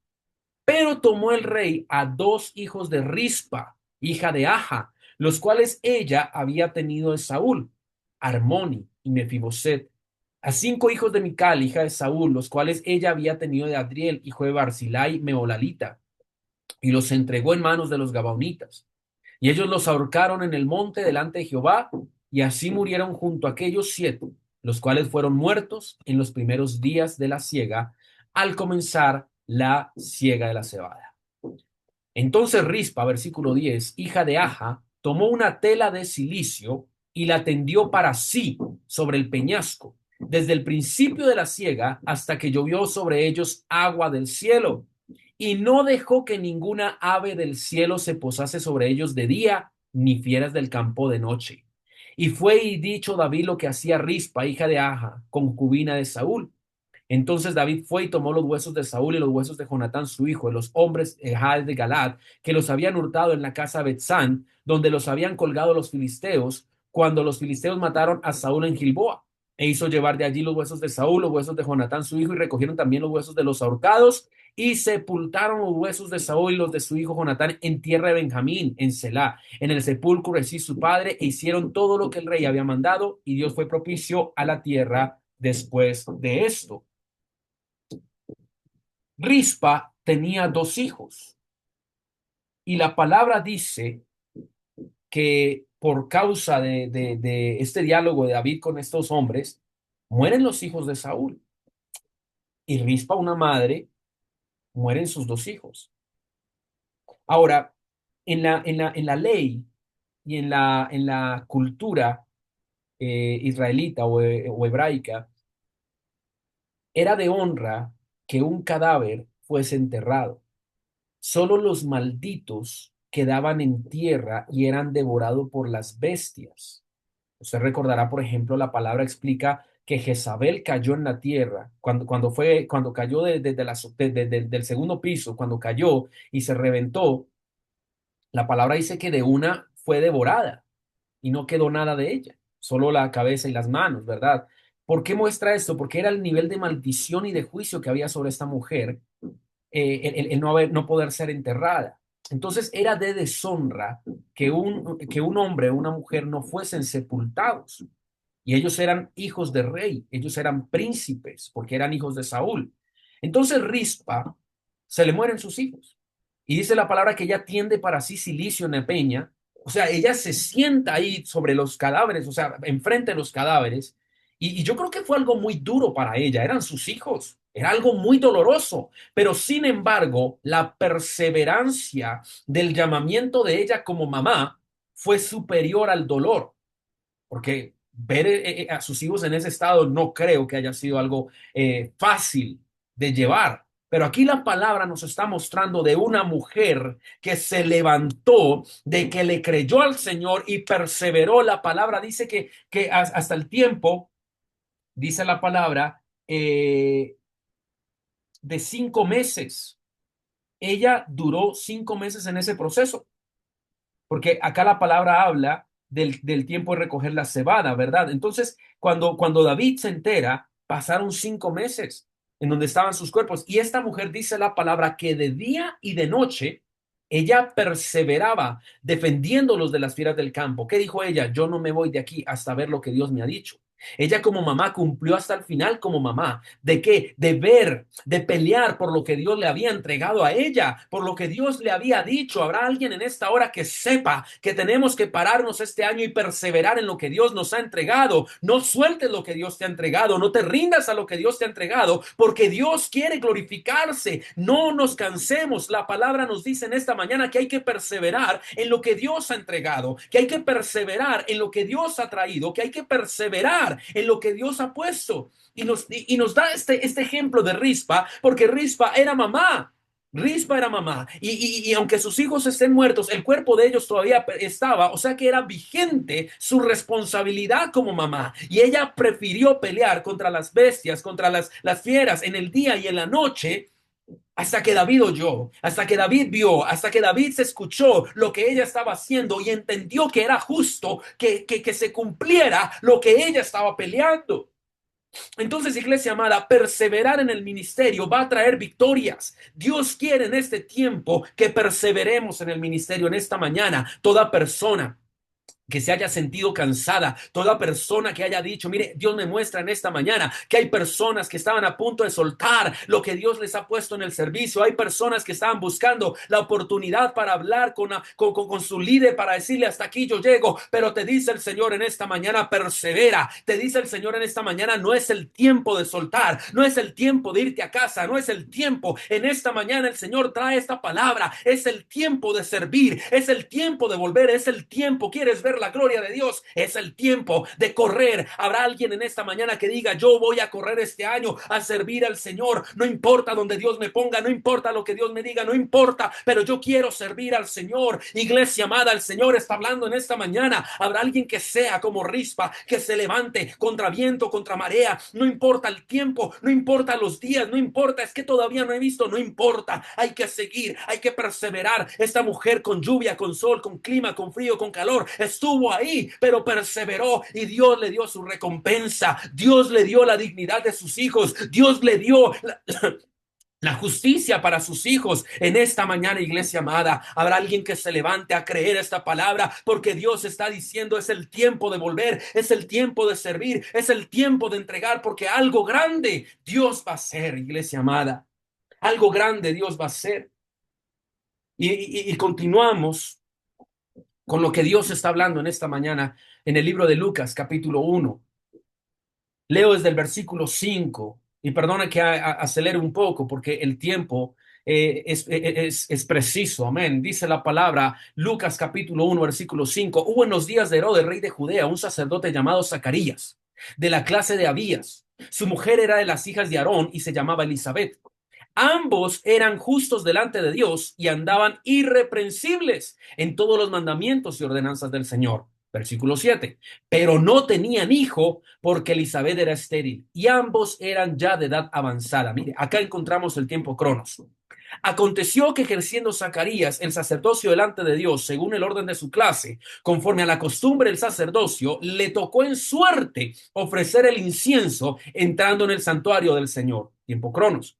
Pero tomó el rey a 2 hijos de Rispa, hija de Aja, los cuales ella había tenido de Saúl, Armoni y Mefiboset, a 5 hijos de Mical, hija de Saúl, los cuales ella había tenido de Adriel, hijo de Barzilai, Meolalita, y los entregó en manos de los Gabaonitas. Y ellos los ahorcaron en el monte delante de Jehová, y así murieron junto a aquellos 7, los cuales fueron muertos en los primeros días de la siega, al comenzar la siega de la cebada. Entonces Rispa, versículo 10, hija de Aja, tomó una tela de cilicio y la tendió para sí sobre el peñasco, desde el principio de la siega hasta que llovió sobre ellos agua del cielo, y no dejó que ninguna ave del cielo se posase sobre ellos de día, ni fieras del campo de noche. Y fue y dicho David lo que hacía Rispa, hija de Aja, concubina de Saúl. Entonces David fue y tomó los huesos de Saúl y los huesos de Jonatán su hijo, de los hombres de Galad, que los habían hurtado en la casa de Betzán, donde los habían colgado los filisteos, cuando los filisteos mataron a Saúl en Gilboa. E hizo llevar de allí los huesos de Saúl, los huesos de Jonatán su hijo, y recogieron también los huesos de los ahorcados, y sepultaron los huesos de Saúl y los de su hijo Jonatán en tierra de Benjamín, en Selá, en el sepulcro de su padre, e hicieron todo lo que el rey había mandado, y Dios fue propicio a la tierra después de esto. Rispa tenía 2 hijos y la palabra dice que por causa de este diálogo de David con estos hombres, mueren los hijos de Saúl y Rispa, una madre, mueren sus 2 hijos. Ahora, en la ley y en la cultura israelita o hebraica, era de honra que un cadáver fuese enterrado. Solo los malditos quedaban en tierra y eran devorados por las bestias. Usted recordará, por ejemplo, la palabra explica que Jezabel cayó en la tierra cuando cayó del segundo piso, cuando cayó y se reventó. La palabra dice que de una fue devorada y no quedó nada de ella, solo la cabeza y las manos, ¿verdad? ¿Por qué muestra esto? Porque era el nivel de maldición y de juicio que había sobre esta mujer, el no poder ser enterrada. Entonces era de deshonra que un hombre o una mujer no fuesen sepultados. Y ellos eran hijos de rey, ellos eran príncipes, porque eran hijos de Saúl. Entonces Rispa se le mueren sus hijos. Y dice la palabra que ella tiende para sí silicio en la peña O sea, ella se sienta ahí sobre los cadáveres, o sea, enfrente de los cadáveres. Y yo creo que fue algo muy duro para ella. Eran sus hijos. Era algo muy doloroso. Pero sin embargo, la perseverancia del llamamiento de ella como mamá fue superior al dolor. Porque ver a sus hijos en ese estado no creo que haya sido algo fácil de llevar. Pero aquí la palabra nos está mostrando de una mujer que se levantó, de que le creyó al Señor y perseveró. La palabra dice que hasta el tiempo, dice la palabra, de 5 meses. Ella duró 5 meses en ese proceso. Porque acá la palabra habla del tiempo de recoger la cebada, ¿verdad? Entonces, cuando David se entera, pasaron 5 meses en donde estaban sus cuerpos. Y esta mujer dice la palabra que de día y de noche ella perseveraba defendiéndolos de las fieras del campo. ¿Qué dijo ella? Yo no me voy de aquí hasta ver lo que Dios me ha dicho. Ella como mamá cumplió hasta el final como mamá. ¿De qué? De ver, de pelear por lo que Dios le había entregado a ella, por lo que Dios le había dicho. Habrá alguien en esta hora que sepa que tenemos que pararnos este año y perseverar en lo que Dios nos ha entregado. No sueltes lo que Dios te ha entregado, no te rindas a lo que Dios te ha entregado, porque Dios quiere glorificarse. No nos cansemos. La palabra nos dice en esta mañana que hay que perseverar en lo que Dios ha entregado, que hay que perseverar en lo que Dios ha traído, que hay que perseverar en lo que Dios ha puesto. Y nos da este ejemplo de Rispa, porque Rispa era mamá. Rispa era mamá. Y aunque sus hijos estén muertos, el cuerpo de ellos todavía estaba, o sea que era vigente su responsabilidad como mamá. Y ella prefirió pelear contra las bestias, contra las fieras en el día y en la noche, hasta que David oyó, hasta que David vio, hasta que David se escuchó lo que ella estaba haciendo y entendió que era justo que se cumpliera lo que ella estaba peleando. Entonces, iglesia amada, perseverar en el ministerio va a traer victorias. Dios quiere en este tiempo que perseveremos en el ministerio. En esta mañana, toda persona que se haya sentido cansada, toda persona que haya dicho, mire, Dios me muestra en esta mañana que hay personas que estaban a punto de soltar lo que Dios les ha puesto en el servicio, hay personas que estaban buscando la oportunidad para hablar con su líder, para decirle hasta aquí yo llego, pero te dice el Señor en esta mañana, persevera, te dice el Señor en esta mañana, no es el tiempo de soltar, no es el tiempo de irte a casa, no es el tiempo, en esta mañana el Señor trae esta palabra, es el tiempo de servir, es el tiempo de volver, es el tiempo, quieres ver la gloria de Dios, es el tiempo de correr. Habrá alguien en esta mañana que diga, yo voy a correr este año a servir al Señor, no importa donde Dios me ponga, no importa lo que Dios me diga, no importa, pero yo quiero servir al Señor. Iglesia amada, el Señor está hablando en esta mañana. Habrá alguien que sea como Rispa, que se levante contra viento, contra marea, no importa el tiempo, no importa los días, no importa, es que todavía no he visto, no importa, hay que seguir, hay que perseverar. Esta mujer con lluvia, con sol, con clima, con frío, con calor, estuvo ahí, pero perseveró y Dios le dio su recompensa. Dios le dio la dignidad de sus hijos. Dios le dio la justicia para sus hijos. En esta mañana, iglesia amada, habrá alguien que se levante a creer esta palabra, porque Dios está diciendo, es el tiempo de volver, es el tiempo de servir, es el tiempo de entregar, porque algo grande Dios va a hacer, iglesia amada. Algo grande Dios va a hacer. Y continuamos con lo que Dios está hablando en esta mañana en el libro de Lucas, capítulo 1. Leo desde el versículo 5 y perdona que acelere un poco porque el tiempo es preciso. Amén. Dice la palabra, Lucas capítulo 1, versículo 5. Hubo en los días de Herodes, rey de Judea, un sacerdote llamado Zacarías, de la clase de Abías. Su mujer era de las hijas de Aarón y se llamaba Elizabeth. Ambos eran justos delante de Dios y andaban irreprensibles en todos los mandamientos y ordenanzas del Señor. Versículo 7. Pero no tenían hijo porque Elizabeth era estéril y ambos eran ya de edad avanzada. Mire, acá encontramos el tiempo cronos. Aconteció que ejerciendo Zacarías el sacerdocio delante de Dios, según el orden de su clase, conforme a la costumbre del sacerdocio, le tocó en suerte ofrecer el incienso entrando en el santuario del Señor. Tiempo cronos.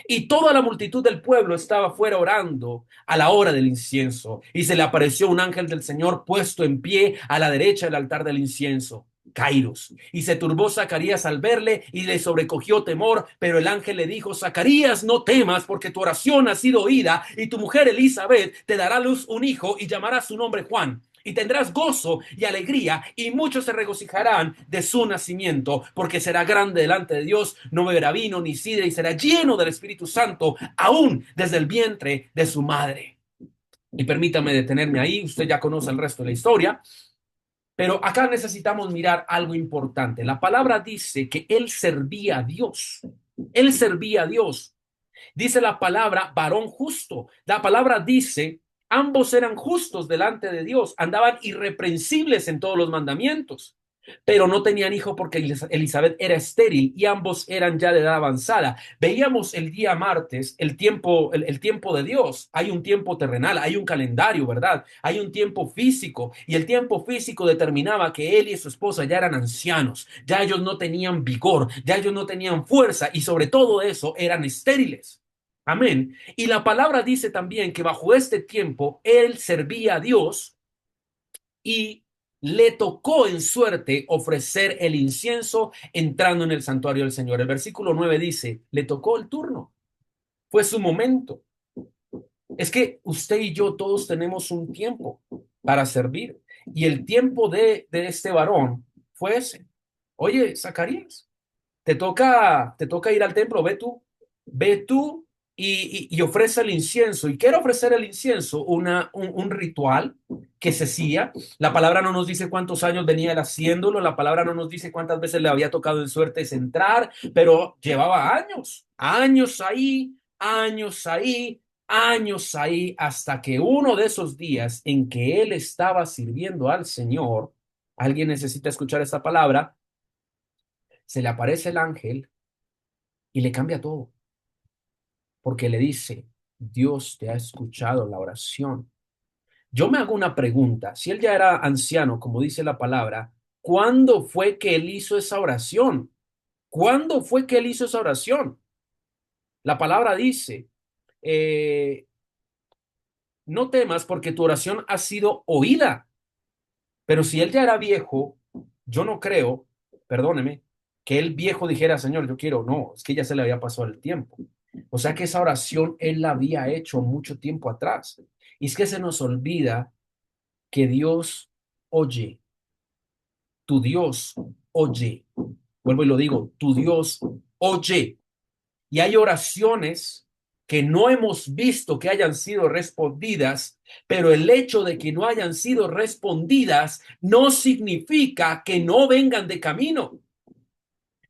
Y toda la multitud del pueblo estaba fuera orando a la hora del incienso. Y se le apareció un ángel del Señor puesto en pie a la derecha del altar del incienso. Kairos. Y se turbó Zacarías al verle y le sobrecogió temor, pero el ángel le dijo, Zacarías, no temas, porque tu oración ha sido oída y tu mujer Elizabeth te dará a luz un hijo y llamará su nombre Juan. Y tendrás gozo y alegría, y muchos se regocijarán de su nacimiento, porque será grande delante de Dios, no beberá vino ni sidra, y será lleno del Espíritu Santo, aún desde el vientre de su madre. Y permítame detenerme ahí, usted ya conoce el resto de la historia, pero acá necesitamos mirar algo importante. La palabra dice que él servía a Dios. Él servía a Dios. Dice la palabra varón justo. La palabra dice, ambos eran justos delante de Dios, andaban irreprensibles en todos los mandamientos, pero no tenían hijo porque Elizabeth era estéril y ambos eran ya de edad avanzada. Veíamos el día martes el tiempo de Dios. Hay un tiempo terrenal, hay un calendario, ¿verdad? Hay un tiempo físico, y el tiempo físico determinaba que él y su esposa ya eran ancianos, ya ellos no tenían vigor, ya ellos no tenían fuerza, y sobre todo eso eran estériles. Amén. Y la palabra dice también que bajo este tiempo él servía a Dios y le tocó en suerte ofrecer el incienso entrando en el santuario del Señor. El versículo 9 dice, le tocó el turno, fue su momento. Es que usted y yo todos tenemos un tiempo para servir, y el tiempo de este varón fue ese. Oye, Zacarías, te toca ir al templo, ve tú y ofrece el incienso. Y quiero ofrecer el incienso, un ritual que se hacía. La palabra no nos dice cuántos años venía él haciéndolo, la palabra no nos dice cuántas veces le había tocado en suerte entrar, pero llevaba años, años ahí, años ahí, hasta que uno de esos días en que él estaba sirviendo al Señor, alguien necesita escuchar esta palabra, se le aparece el ángel y le cambia todo, porque le dice, Dios te ha escuchado la oración. Yo me hago una pregunta, si él ya era anciano, como dice la palabra, ¿cuándo fue que él hizo esa oración? ¿Cuándo fue que él hizo esa oración? La palabra dice, eh, no temas porque tu oración ha sido oída. Pero si él ya era viejo, yo no creo, perdóneme, que el viejo dijera, Señor, yo quiero, no, es que ya se le había pasado el tiempo. O sea que esa oración él la había hecho mucho tiempo atrás. Y es que se nos olvida que Dios oye, tu Dios oye. Vuelvo y lo digo, tu Dios oye. Y hay oraciones que no hemos visto que hayan sido respondidas, pero el hecho de que no hayan sido respondidas no significa que no vengan de camino.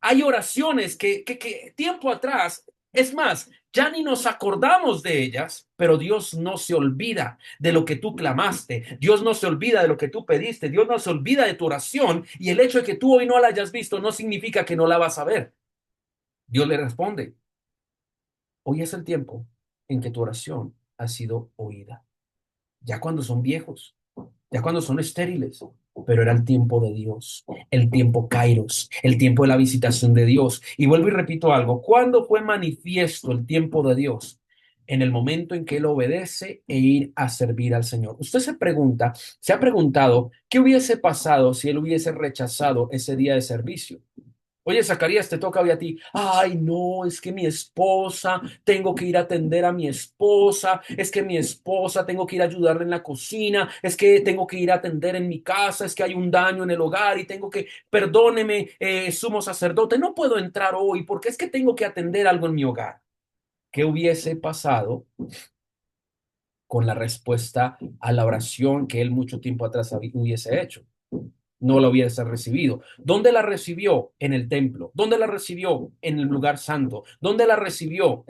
Hay oraciones que tiempo atrás, es más, ya ni nos acordamos de ellas, pero Dios no se olvida de lo que tú clamaste, Dios no se olvida de lo que tú pediste, Dios no se olvida de tu oración, y el hecho de que tú hoy no la hayas visto no significa que no la vas a ver. Dios le responde. Hoy es el tiempo en que tu oración ha sido oída. Ya cuando son viejos, ya cuando son estériles, pero era el tiempo de Dios, el tiempo Kairos, el tiempo de la visitación de Dios. Y vuelvo y repito algo, ¿cuándo fue manifiesto el tiempo de Dios? En el momento en que él obedece e ir a servir al Señor. Usted se pregunta, se ha preguntado, ¿qué hubiese pasado si él hubiese rechazado ese día de servicio? Oye, Zacarías, te toca hoy a ti. Ay, no, es que mi esposa, tengo que ir a atender a mi esposa, es que mi esposa, tengo que ir a ayudarle en la cocina, es que tengo que ir a atender en mi casa, es que hay un daño en el hogar y tengo que, perdóneme, sumo sacerdote, no puedo entrar hoy porque es que tengo que atender algo en mi hogar. ¿Qué hubiese pasado con la respuesta a la oración que él mucho tiempo atrás hubiese hecho? No la hubiese recibido. ¿Dónde la recibió? En el templo. ¿Dónde la recibió? En el lugar santo. ¿Dónde la recibió?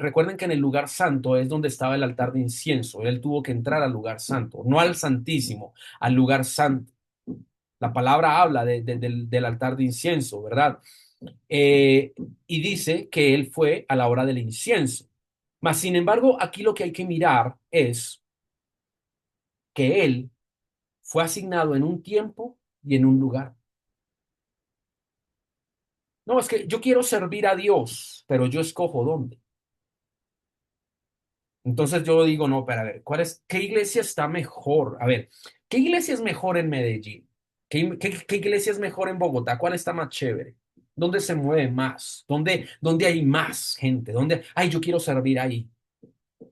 Recuerden que en el lugar santo es donde estaba el altar de incienso. Él tuvo que entrar al lugar santo, no al santísimo, al lugar santo. La palabra habla del altar de incienso, ¿verdad? Eh, y dice que él fue a la hora del incienso. Mas, sin embargo, aquí lo que hay que mirar es que él fue asignado en un tiempo y en un lugar. No, es que yo quiero servir a Dios, pero yo escojo dónde. Entonces yo digo, no, pero a ver, qué iglesia está mejor? A ver, ¿qué iglesia es mejor en Medellín? ¿Qué iglesia es mejor en Bogotá? ¿Cuál está más chévere? ¿Dónde se mueve más? ¿Dónde hay más gente? Ay, yo quiero servir ahí?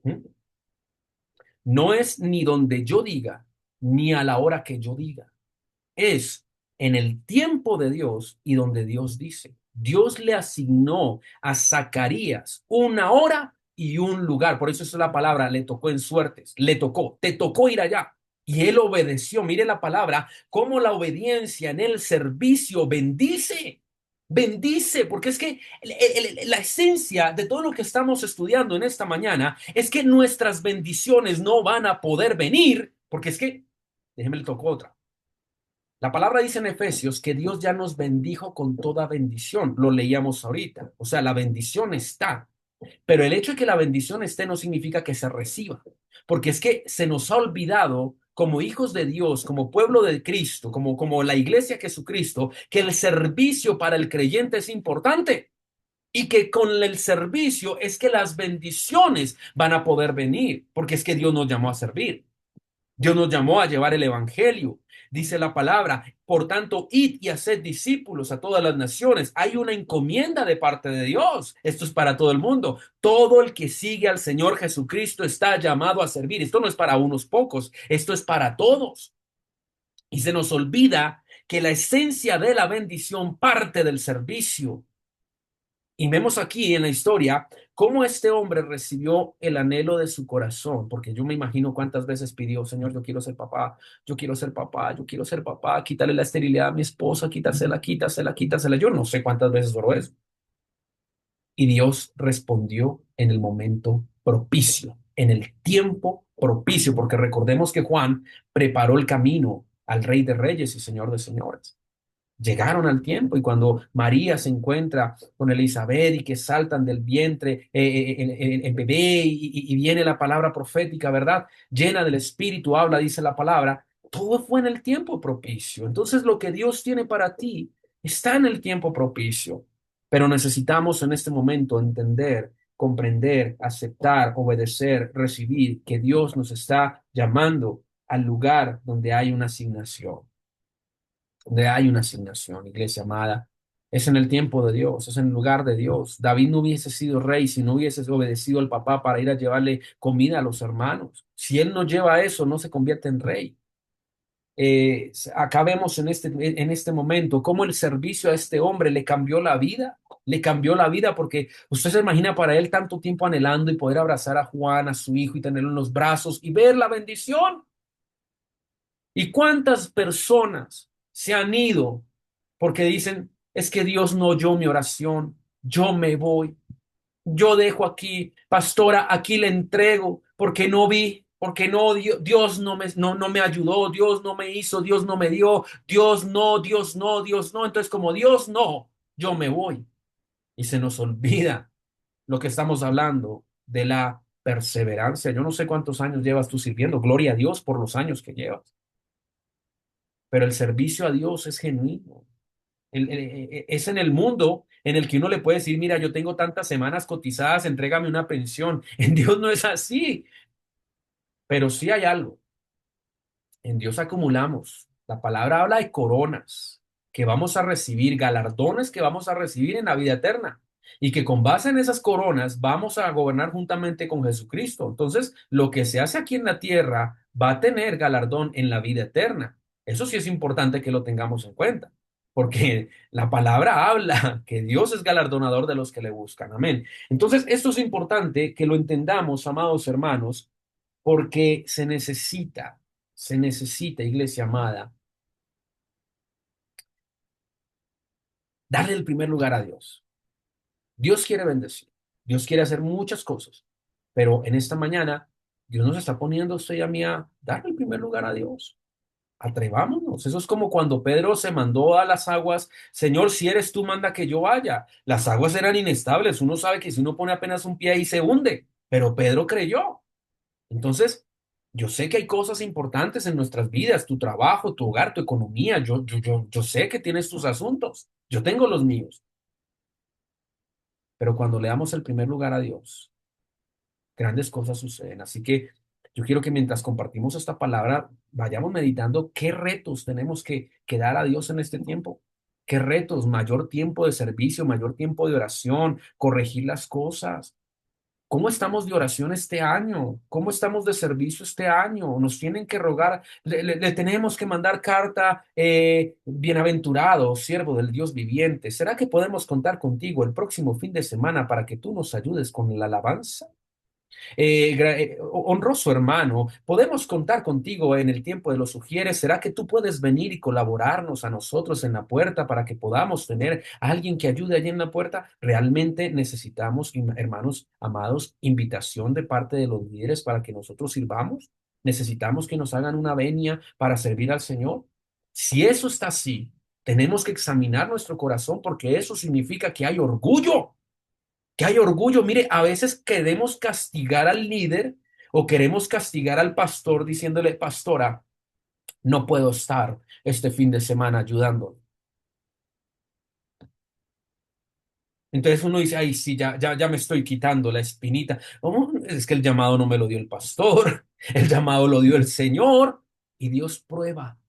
¿Mm? No es ni donde yo diga, ni a la hora que yo diga. Es en el tiempo de Dios y donde Dios dice. Dios le asignó a Zacarías una hora y un lugar. Por eso es la palabra, le tocó en suertes, le tocó, te tocó ir allá. Y él obedeció. Mire la palabra, cómo la obediencia en el servicio bendice. Bendice, porque es que la esencia de todo lo que estamos estudiando en esta mañana es que nuestras bendiciones no van a poder venir, porque es que, déjeme le tocó otra. La palabra dice en Efesios que Dios ya nos bendijo con toda bendición. Lo leíamos ahorita. O sea, la bendición está. Pero el hecho de que la bendición esté no significa que se reciba. Porque es que se nos ha olvidado como hijos de Dios, como pueblo de Cristo, como la iglesia de Jesucristo, que el servicio para el creyente es importante. Y que con el servicio es que las bendiciones van a poder venir. Porque es que Dios nos llamó a servir. Dios nos llamó a llevar el evangelio. Dice la palabra, por tanto, id y haced discípulos a todas las naciones. Hay una encomienda de parte de Dios. Esto es para todo el mundo. Todo el que sigue al Señor Jesucristo está llamado a servir. Esto no es para unos pocos, esto es para todos. Y se nos olvida que la esencia de la bendición parte del servicio. Y vemos aquí en la historia cómo este hombre recibió el anhelo de su corazón, porque yo me imagino cuántas veces pidió, Señor, yo quiero ser papá, yo quiero ser papá, yo quiero ser papá, quítale la esterilidad a mi esposa, quítasela, quítasela, quítasela. Yo no sé cuántas veces oró eso. Y Dios respondió en el momento propicio, en el tiempo propicio, porque recordemos que Juan preparó el camino al Rey de Reyes y Señor de Señores. Llegaron al tiempo y cuando María se encuentra con Elizabeth y que saltan del vientre el bebé y viene la palabra profética, ¿verdad? Llena del Espíritu, habla, dice la palabra, todo fue en el tiempo propicio. Entonces lo que Dios tiene para ti está en el tiempo propicio, pero necesitamos en este momento entender, comprender, aceptar, obedecer, recibir que Dios nos está llamando al lugar donde hay una asignación, donde hay una asignación, iglesia amada. Es en el tiempo de Dios, es en el lugar de Dios. David no hubiese sido rey si no hubiese obedecido al papá para ir a llevarle comida a los hermanos. Si él no lleva eso, no se convierte en rey. Acá vemos en este momento cómo el servicio a este hombre le cambió la vida porque usted se imagina para él tanto tiempo anhelando y poder abrazar a Juan, a su hijo y tenerlo en los brazos y ver la bendición. ¿Y cuántas personas se han ido porque dicen, es que Dios no oyó mi oración, yo me voy, yo dejo aquí, pastora, aquí le entrego porque no vi, porque no, Dios no me ayudó, Dios no me hizo, Dios no me dio, Dios no, Dios no, Dios no. Entonces, como Dios no, yo me voy. Y se nos olvida lo que estamos hablando de la perseverancia. Yo no sé cuántos años llevas tú sirviendo, gloria a Dios por los años que llevas, pero el servicio a Dios es genuino. Es en el mundo en el que uno le puede decir, mira, yo tengo tantas semanas cotizadas, entrégame una pensión. En Dios no es así, pero sí hay algo. En Dios acumulamos. La palabra habla de coronas que vamos a recibir, galardones que vamos a recibir en la vida eterna. Y que con base en esas coronas vamos a gobernar juntamente con Jesucristo. Entonces, lo que se hace aquí en la tierra va a tener galardón en la vida eterna. Eso sí es importante que lo tengamos en cuenta, porque la palabra habla que Dios es galardonador de los que le buscan. Amén. Entonces, esto es importante que lo entendamos, amados hermanos, porque se necesita, iglesia amada, darle el primer lugar a Dios. Dios quiere bendecir, Dios quiere hacer muchas cosas, pero en esta mañana Dios nos está poniendo a usted y a mí a darle el primer lugar a Dios. Atrevámonos. Eso es como cuando Pedro se mandó a las aguas, Señor, si eres tú, manda que yo vaya. Las aguas eran inestables. Uno sabe que si uno pone apenas un pie ahí se hunde, pero Pedro creyó. Entonces, yo sé que hay cosas importantes en nuestras vidas, tu trabajo, tu hogar, tu economía. Yo sé que tienes tus asuntos. Yo tengo los míos. Pero cuando le damos el primer lugar a Dios, grandes cosas suceden. Así que yo quiero que mientras compartimos esta palabra, vayamos meditando qué retos tenemos que dar a Dios en este tiempo. ¿Qué retos? Mayor tiempo de servicio, mayor tiempo de oración, corregir las cosas. ¿Cómo estamos de oración este año? ¿Cómo estamos de servicio este año? Nos tienen que rogar, le tenemos que mandar carta, bienaventurado, siervo del Dios viviente. ¿Será que podemos contar contigo el próximo fin de semana para que tú nos ayudes con la alabanza? Honroso hermano, podemos contar contigo en el tiempo de los sugieres. ¿Será que tú puedes venir y colaborarnos a nosotros en la puerta para que podamos tener a alguien que ayude allí en la puerta? Realmente necesitamos, hermanos amados, invitación de parte de los líderes para que nosotros sirvamos. Necesitamos que nos hagan una venia para servir al Señor. Si eso está así, tenemos que examinar nuestro corazón porque eso significa que hay orgullo, que hay orgullo. Mire, a veces queremos castigar al líder o queremos castigar al pastor diciéndole, pastora, no puedo estar este fin de semana ayudando. Entonces uno dice, ay, sí, ya me estoy quitando la espinita. Oh, es que el llamado no me lo dio el pastor, el llamado lo dio el Señor y Dios prueba.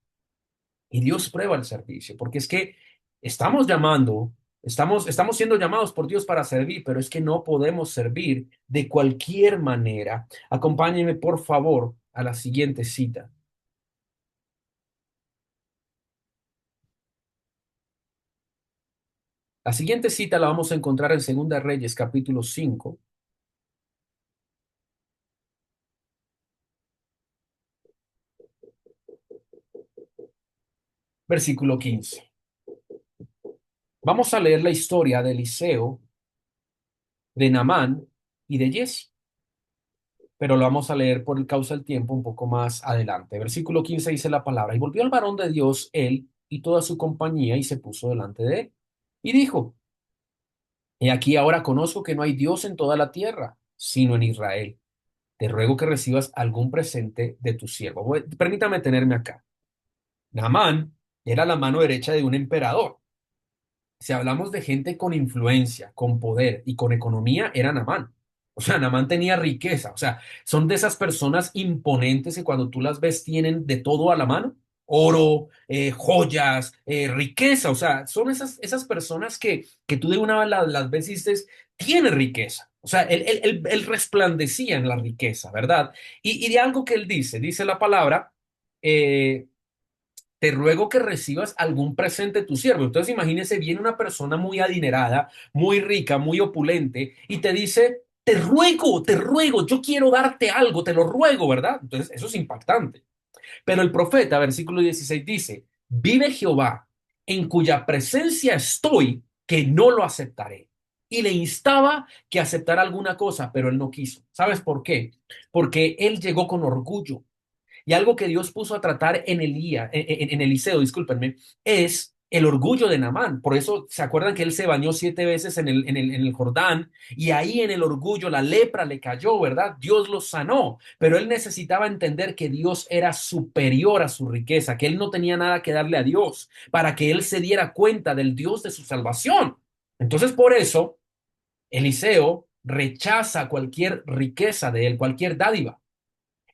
Y Dios prueba el servicio, porque es que estamos llamando, estamos siendo llamados por Dios para servir, pero es que no podemos servir de cualquier manera. Acompáñenme, por favor, a la siguiente cita. La siguiente cita la vamos a encontrar en Segunda Reyes, capítulo 5, versículo 15. Vamos a leer la historia de Eliseo, de Naamán y de Giesi, pero lo vamos a leer por el causa del tiempo un poco más adelante. Versículo 15 dice la palabra, y volvió el varón de Dios, él y toda su compañía, y se puso delante de él, y dijo, he aquí ahora conozco que no hay Dios en toda la tierra, sino en Israel. Te ruego que recibas algún presente de tu siervo. Permítame tenerme acá. Naamán era la mano derecha de un emperador. Si hablamos de gente con influencia, con poder y con economía, era Namán. O sea, Namán tenía riqueza. O sea, son de esas personas imponentes que cuando tú las ves tienen de todo a la mano. Oro, joyas, riqueza. O sea, son esas personas que tú de una vez las ves y dices, tiene riqueza. O sea, él resplandecía en la riqueza, ¿verdad? Y de algo que él dice la palabra, eh, te ruego que recibas algún presente de tu siervo. Entonces, imagínese, viene una persona muy adinerada, muy rica, muy opulente, y te dice, te ruego, yo quiero darte algo, te lo ruego, ¿verdad? Entonces, eso es impactante. Pero el profeta, versículo 16 dice, vive Jehová, en cuya presencia estoy, que no lo aceptaré. Y le instaba que aceptara alguna cosa, pero él no quiso. ¿Sabes por qué? Porque él llegó con orgullo. Y algo que Dios puso a tratar en en Eliseo, discúlpenme, es el orgullo de Naamán. Por eso se acuerdan que él se bañó 7 veces en el Jordán y ahí en el orgullo la lepra le cayó, ¿verdad? Dios lo sanó, pero él necesitaba entender que Dios era superior a su riqueza, que él no tenía nada que darle a Dios para que él se diera cuenta del Dios de su salvación. Entonces, por eso, Eliseo rechaza cualquier riqueza de él, cualquier dádiva.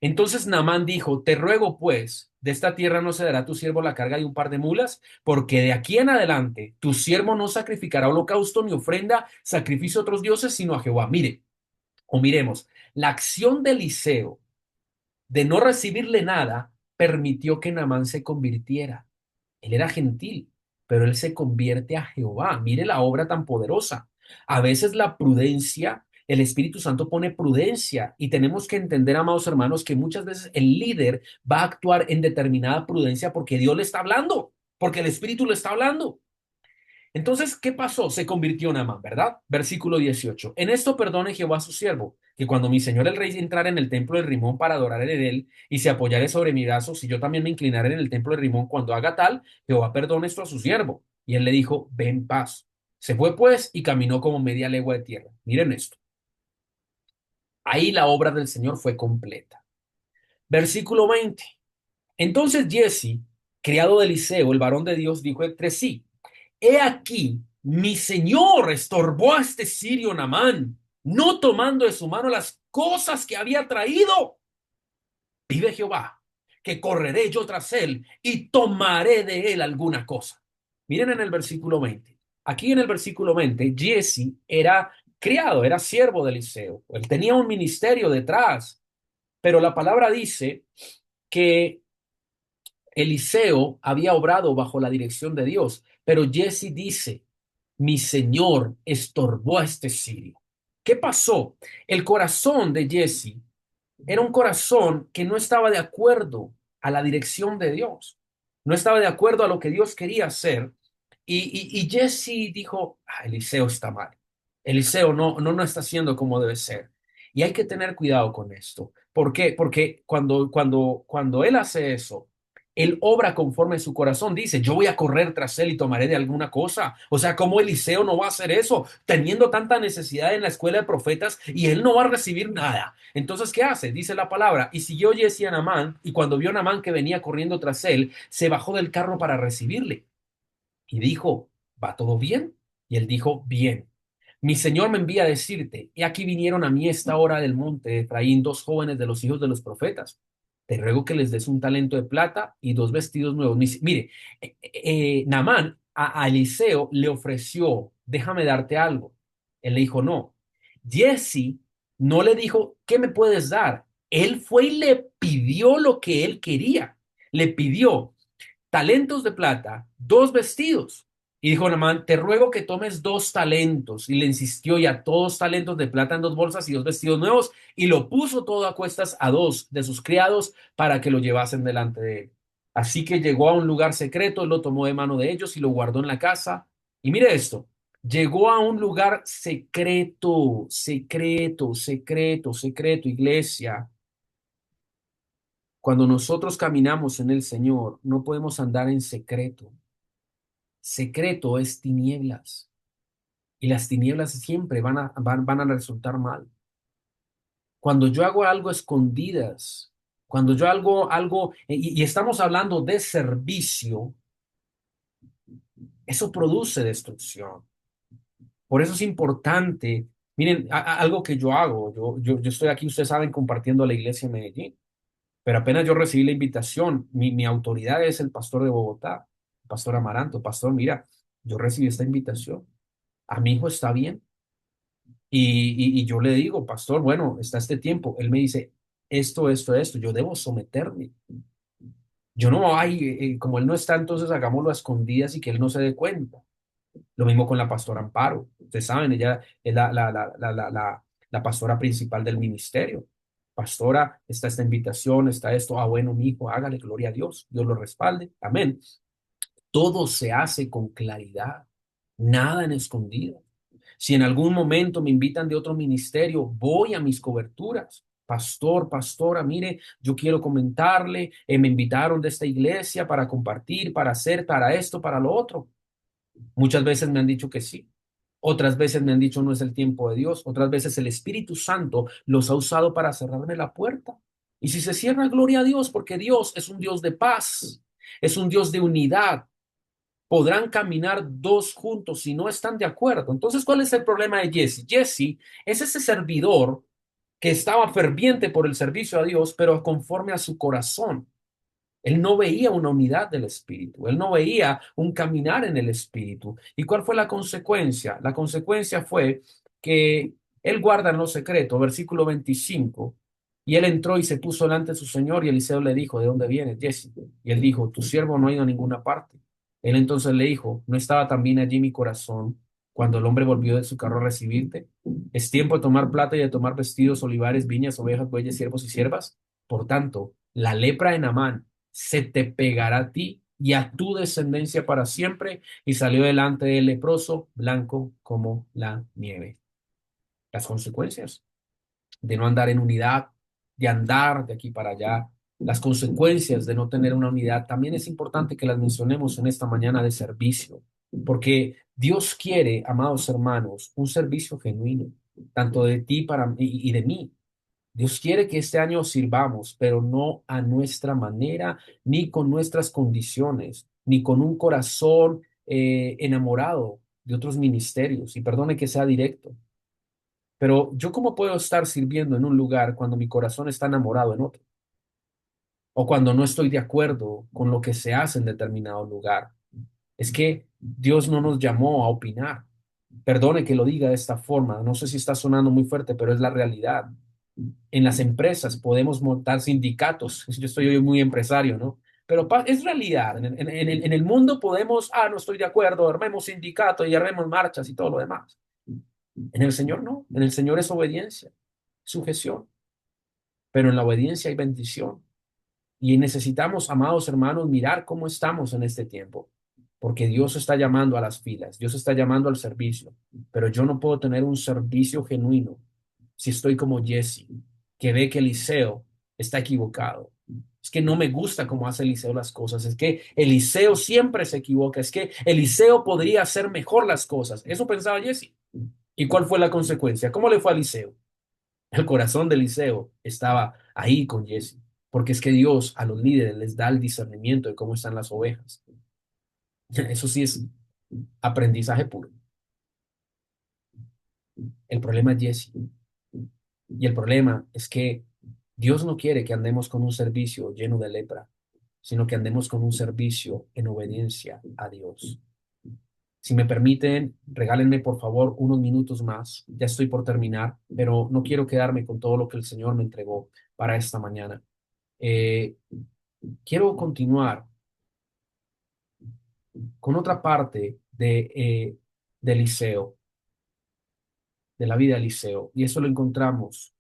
Entonces Naamán dijo, te ruego pues, de esta tierra no se dará a tu siervo la carga de un par de mulas, porque de aquí en adelante tu siervo no sacrificará holocausto ni ofrenda, sacrificio a otros dioses, sino a Jehová. Mire, o miremos, la acción de Eliseo de no recibirle nada permitió que Naamán se convirtiera. Él era gentil, pero él se convierte a Jehová. Mire la obra tan poderosa. A veces la prudencia, el Espíritu Santo pone prudencia y tenemos que entender, amados hermanos, que muchas veces el líder va a actuar en determinada prudencia porque Dios le está hablando, porque el Espíritu le está hablando. Entonces, ¿qué pasó? Se convirtió en Amán, ¿verdad? Versículo 18. En esto perdone Jehová a su siervo, que cuando mi señor el rey entrara en el templo de Rimón para adorar en él y se apoyare sobre mi brazo, si yo también me inclinaré en el templo de Rimón cuando haga tal, Jehová perdone esto a su siervo. Y él le dijo, ven en paz. Se fue pues y caminó como media legua de tierra. Miren esto. Ahí la obra del Señor fue completa. Versículo 20. Entonces Jesse, criado de Eliseo, el varón de Dios, dijo entre sí, he aquí, mi señor estorbó a este sirio Namán, no tomando de su mano las cosas que había traído. Vive Jehová, que correré yo tras él y tomaré de él alguna cosa. Miren en el versículo 20. Aquí en el versículo 20, Jesse era criado, era siervo de Eliseo. Él tenía un ministerio detrás, pero la palabra dice que Eliseo había obrado bajo la dirección de Dios, pero Jesse dice, mi señor estorbó a este sirio. ¿Qué pasó? El corazón de Jesse era un corazón que no estaba de acuerdo a la dirección de Dios, no estaba de acuerdo a lo que Dios quería hacer. Y Jesse dijo, "Ah, Eliseo está mal. Eliseo no está haciendo como debe ser. Y hay que tener cuidado con esto. ¿Por qué? Porque cuando él hace eso, él obra conforme a su corazón. Dice, yo voy a correr tras él y tomaré de alguna cosa. O sea, ¿cómo Eliseo no va a hacer eso? Teniendo tanta necesidad en la escuela de profetas y él no va a recibir nada. Entonces, ¿qué hace? Dice la palabra, y siguió Jesse a Naamán, y cuando vio a Naamán que venía corriendo tras él, se bajó del carro para recibirle. Y dijo, ¿va todo bien? Y él dijo, bien. Mi señor me envía a decirte, he aquí vinieron a mí esta hora del monte de Efraín dos jóvenes de los hijos de los profetas. Te ruego que les des un talento de plata y dos vestidos nuevos. Mire, Naamán a Eliseo le ofreció, déjame darte algo. Él le dijo, no. Jesse no le dijo, ¿qué me puedes dar? Él fue y le pidió lo que él quería. Le pidió talentos de plata, dos vestidos. Y dijo Naamán, te ruego que tomes dos talentos. Y le insistió y a todos talentos de plata en dos bolsas y dos vestidos nuevos. Y lo puso todo a cuestas a dos de sus criados para que lo llevasen delante de él. Así que llegó a un lugar secreto, lo tomó de mano de ellos y lo guardó en la casa. Y mire esto, llegó a un lugar secreto, secreto, secreto, secreto, iglesia. Cuando nosotros caminamos en el Señor, no podemos andar en secreto. Secreto es tinieblas y las tinieblas siempre van a resultar mal. Cuando yo hago algo escondidas, cuando yo hago algo, y estamos hablando de servicio, eso produce destrucción. Por eso es importante, miren, algo que yo hago, yo estoy aquí, ustedes saben, compartiendo la iglesia en Medellín. Pero apenas yo recibí la invitación, mi autoridad es el pastor de Bogotá, el pastor Amaranto. Pastor, mira, yo recibí esta invitación. A mi hijo está bien. Y yo le digo, pastor, bueno, está este tiempo. Él me dice, esto, yo debo someterme. Yo no, hay, como él no está, entonces hagámoslo a escondidas y que él no se dé cuenta. Lo mismo con la pastora Amparo. Ustedes saben, ella es la pastora principal del ministerio. Pastora, está esta invitación, está esto. Ah, bueno, mi hijo, hágale gloria a Dios. Dios lo respalde. Amén. Todo se hace con claridad, nada en escondido. Si en algún momento me invitan de otro ministerio, voy a mis coberturas. Pastor, pastora, mire, yo quiero comentarle, me invitaron de esta iglesia para compartir, para hacer, para esto, para lo otro. Muchas veces me han dicho que sí. Otras veces me han dicho no es el tiempo de Dios. Otras veces el Espíritu Santo los ha usado para cerrarme la puerta. Y si se cierra, gloria a Dios, porque Dios es un Dios de paz, es un Dios de unidad. Podrán caminar dos juntos si no están de acuerdo. Entonces, ¿cuál es el problema de Jesse? Jesse es ese servidor que estaba ferviente por el servicio a Dios, pero conforme a su corazón. Él no veía una unidad del espíritu, él no veía un caminar en el espíritu. ¿Y cuál fue la consecuencia? La consecuencia fue que él guarda en lo secreto, versículo 25, y él entró y se puso delante de su señor y Eliseo le dijo, ¿de dónde vienes, Jesse? Y él dijo, tu siervo no ha ido a ninguna parte. Él entonces le dijo, ¿no estaba también allí mi corazón cuando el hombre volvió de su carro a recibirte? Es tiempo de tomar plata y de tomar vestidos, olivares, viñas, ovejas, bueyes, siervos y siervas. Por tanto, la lepra de Naamán se te pegará a ti y a tu descendencia para siempre. Y salió delante del leproso, blanco como la nieve. Las consecuencias de no andar en unidad, de andar de aquí para allá, las consecuencias de no tener una unidad, también es importante que las mencionemos en esta mañana de servicio, porque Dios quiere, amados hermanos, un servicio genuino, tanto de ti para, y de mí. Dios quiere que este año sirvamos, pero no a nuestra manera, ni con nuestras condiciones, ni con un corazón enamorado de otros ministerios. Y perdone que sea directo, pero yo cómo puedo estar sirviendo en un lugar cuando mi corazón está enamorado en otro, o cuando no estoy de acuerdo con lo que se hace en determinado lugar. Es que Dios no nos llamó a opinar. Perdone que lo diga de esta forma, no sé si está sonando muy fuerte, pero es la realidad. En las empresas podemos montar sindicatos. Yo estoy hoy muy empresario, ¿no? Pero es realidad. En el mundo podemos, no estoy de acuerdo, armemos sindicatos y armemos marchas y todo lo demás. En el Señor no. En el Señor es obediencia, sujeción. Pero en la obediencia hay bendición. Y necesitamos, amados hermanos, mirar cómo estamos en este tiempo. Porque Dios está llamando a las filas, Dios está llamando al servicio. Pero yo no puedo tener un servicio genuino si estoy como Jesse, que ve que Eliseo está equivocado. Es que no me gusta cómo hace Eliseo las cosas. Es que Eliseo siempre se equivoca. Es que Eliseo podría hacer mejor las cosas. Eso pensaba Jesse. ¿Y cuál fue la consecuencia? ¿Cómo le fue a Eliseo? El corazón de Eliseo estaba ahí con Jesse, porque es que Dios a los líderes les da el discernimiento de cómo están las ovejas. Eso sí es aprendizaje puro. El problema es Jesse. Y el problema es que Dios no quiere que andemos con un servicio lleno de lepra, sino que andemos con un servicio en obediencia a Dios. Si me permiten, regálenme por favor unos minutos más. Ya estoy por terminar, pero no quiero quedarme con todo lo que el Señor me entregó para esta mañana. Eh, Quiero continuar con otra parte de Eliseo, de la vida de Eliseo, y eso lo encontramos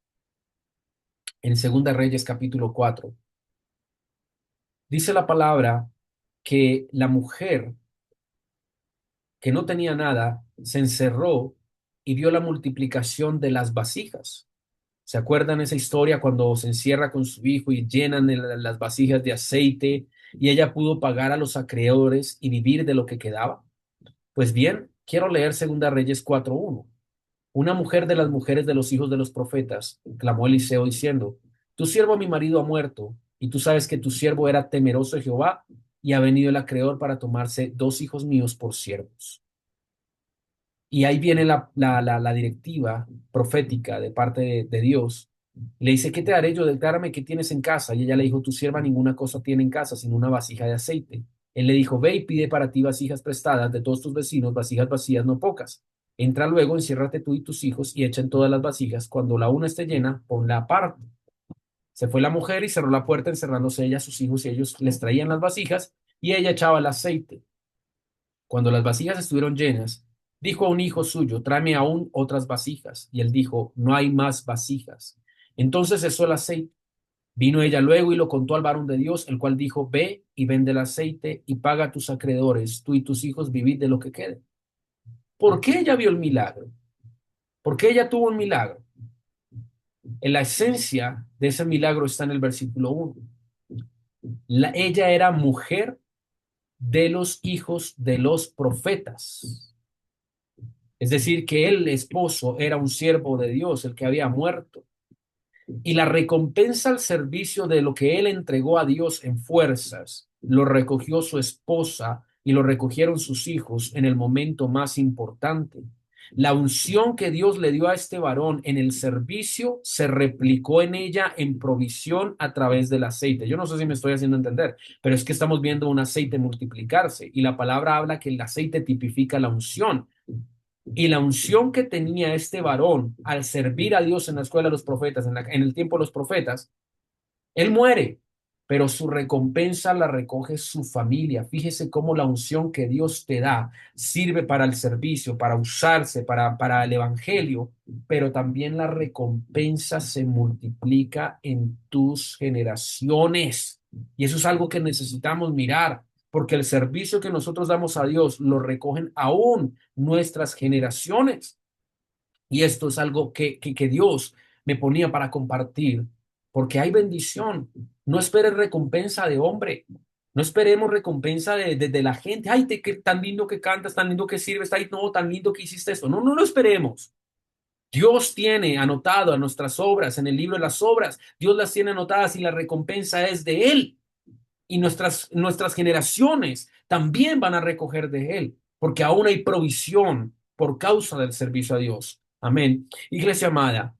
en Segunda Reyes capítulo 4. Dice la palabra que la mujer que no tenía nada se encerró y vio la multiplicación de las vasijas. ¿Se acuerdan esa historia cuando se encierra con su hijo y llenan las vasijas de aceite y ella pudo pagar a los acreedores y vivir de lo que quedaba? Pues bien, quiero leer Segunda Reyes 4:1. Una mujer de las mujeres de los hijos de los profetas clamó a Eliseo diciendo: Tu siervo mi marido ha muerto, y tú sabes que tu siervo era temeroso de Jehová, y ha venido el acreedor para tomarse 2 hijos míos por siervos. Y ahí viene la directiva profética de parte de Dios. Le dice: ¿qué te haré yo? Declárame qué tienes en casa. Y ella le dijo: tu sierva ninguna cosa tiene en casa, sino una vasija de aceite. Él le dijo: ve y pide para ti vasijas prestadas de todos tus vecinos, vasijas vacías, no pocas. Entra luego, enciérrate tú y tus hijos y echa en todas las vasijas. Cuando la una esté llena, ponla aparte. Se fue la mujer y cerró la puerta, encerrándose ella, sus hijos, y ellos les traían las vasijas, y ella echaba el aceite. Cuando las vasijas estuvieron llenas, dijo a un hijo suyo: tráeme aún otras vasijas. Y él dijo: no hay más vasijas. Entonces cesó el aceite. Vino ella luego y lo contó al varón de Dios, el cual dijo: ve y vende el aceite y paga a tus acreedores, tú y tus hijos vivid de lo que quede. ¿Por qué ella vio el milagro? ¿Por qué ella tuvo un milagro? En la esencia de ese milagro está en el versículo 1. Ella era mujer de los hijos de los profetas. Es decir, que el esposo era un siervo de Dios, el que había muerto. Y la recompensa al servicio de lo que él entregó a Dios en fuerzas, lo recogió su esposa y lo recogieron sus hijos en el momento más importante. La unción que Dios le dio a este varón en el servicio se replicó en ella en provisión a través del aceite. Yo no sé si me estoy haciendo entender, pero es que estamos viendo un aceite multiplicarse y la palabra habla que el aceite tipifica la unción. Y la unción que tenía este varón al servir a Dios en la escuela de los profetas, en el tiempo de los profetas, él muere, pero su recompensa la recoge su familia. Fíjese cómo la unción que Dios te da sirve para el servicio, para usarse, para el evangelio, pero también la recompensa se multiplica en tus generaciones. Y eso es algo que necesitamos mirar, porque el servicio que nosotros damos a Dios lo recogen aún nuestras generaciones. Y esto es algo que Dios me ponía para compartir, porque hay bendición. No esperes recompensa de hombre. No esperemos recompensa de la gente. Ay, tan lindo que cantas, tan lindo que sirves, ay, no, tan lindo que hiciste esto. No, no lo esperemos. Dios tiene anotado a nuestras obras en el libro de las obras. Dios las tiene anotadas y la recompensa es de Él. Y nuestras generaciones también van a recoger de Él, porque aún hay provisión por causa del servicio a Dios. Amén. Iglesia amada,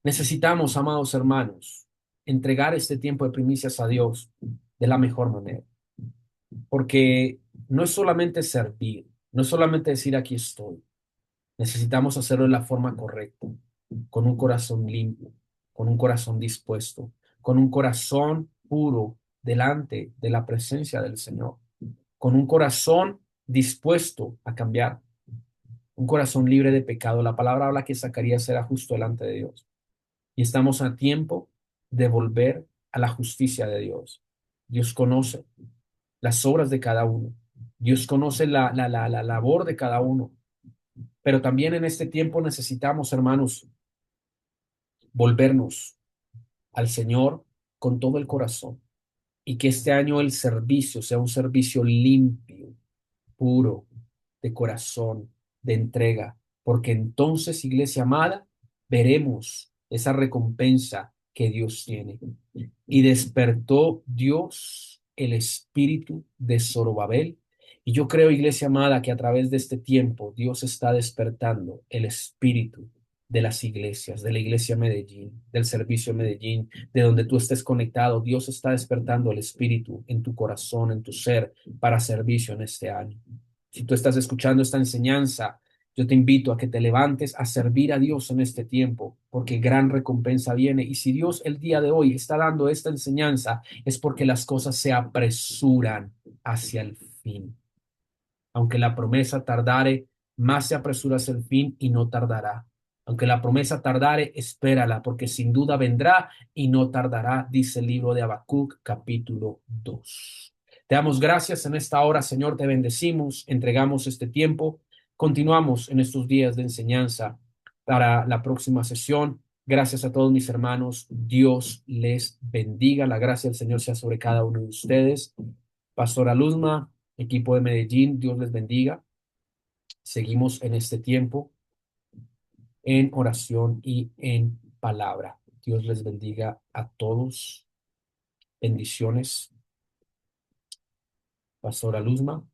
necesitamos, amados hermanos, entregar este tiempo de primicias a Dios de la mejor manera, porque no es solamente servir. No es solamente decir aquí estoy. Necesitamos hacerlo de la forma correcta, con un corazón limpio, con un corazón dispuesto, con un corazón puro delante de la presencia del Señor, con un corazón dispuesto a cambiar, un corazón libre de pecado. La palabra habla que Zacarías era justo delante de Dios y estamos a tiempo de volver a la justicia de Dios. Dios conoce las obras de cada uno. Dios conoce la labor de cada uno. Pero también en este tiempo necesitamos, hermanos, volvernos al Señor con todo el corazón y que este año el servicio sea un servicio limpio, puro, de corazón, de entrega, porque entonces, iglesia amada, veremos esa recompensa que Dios tiene. Y despertó Dios el espíritu de Zorobabel. Y yo creo, iglesia amada, que a través de este tiempo Dios está despertando el espíritu de las iglesias, de la iglesia Medellín, del servicio Medellín, de donde tú estés conectado. Dios está despertando el espíritu en tu corazón, en tu ser, para servicio en este año. Si tú estás escuchando esta enseñanza, yo te invito a que te levantes a servir a Dios en este tiempo, porque gran recompensa viene. Y si Dios el día de hoy está dando esta enseñanza, es porque las cosas se apresuran hacia el fin. Aunque la promesa tardare, más se apresura hacia el fin y no tardará. Aunque la promesa tardare, espérala, porque sin duda vendrá y no tardará, dice el libro de Habacuc, capítulo 2. Te damos gracias en esta hora, Señor, te bendecimos, entregamos este tiempo, continuamos en estos días de enseñanza para la próxima sesión. Gracias a todos mis hermanos, Dios les bendiga, la gracia del Señor sea sobre cada uno de ustedes. Pastora Luzma, equipo de Medellín, Dios les bendiga. Seguimos en este tiempo en oración y en palabra. Dios les bendiga a todos. Bendiciones. Pastora Luzma.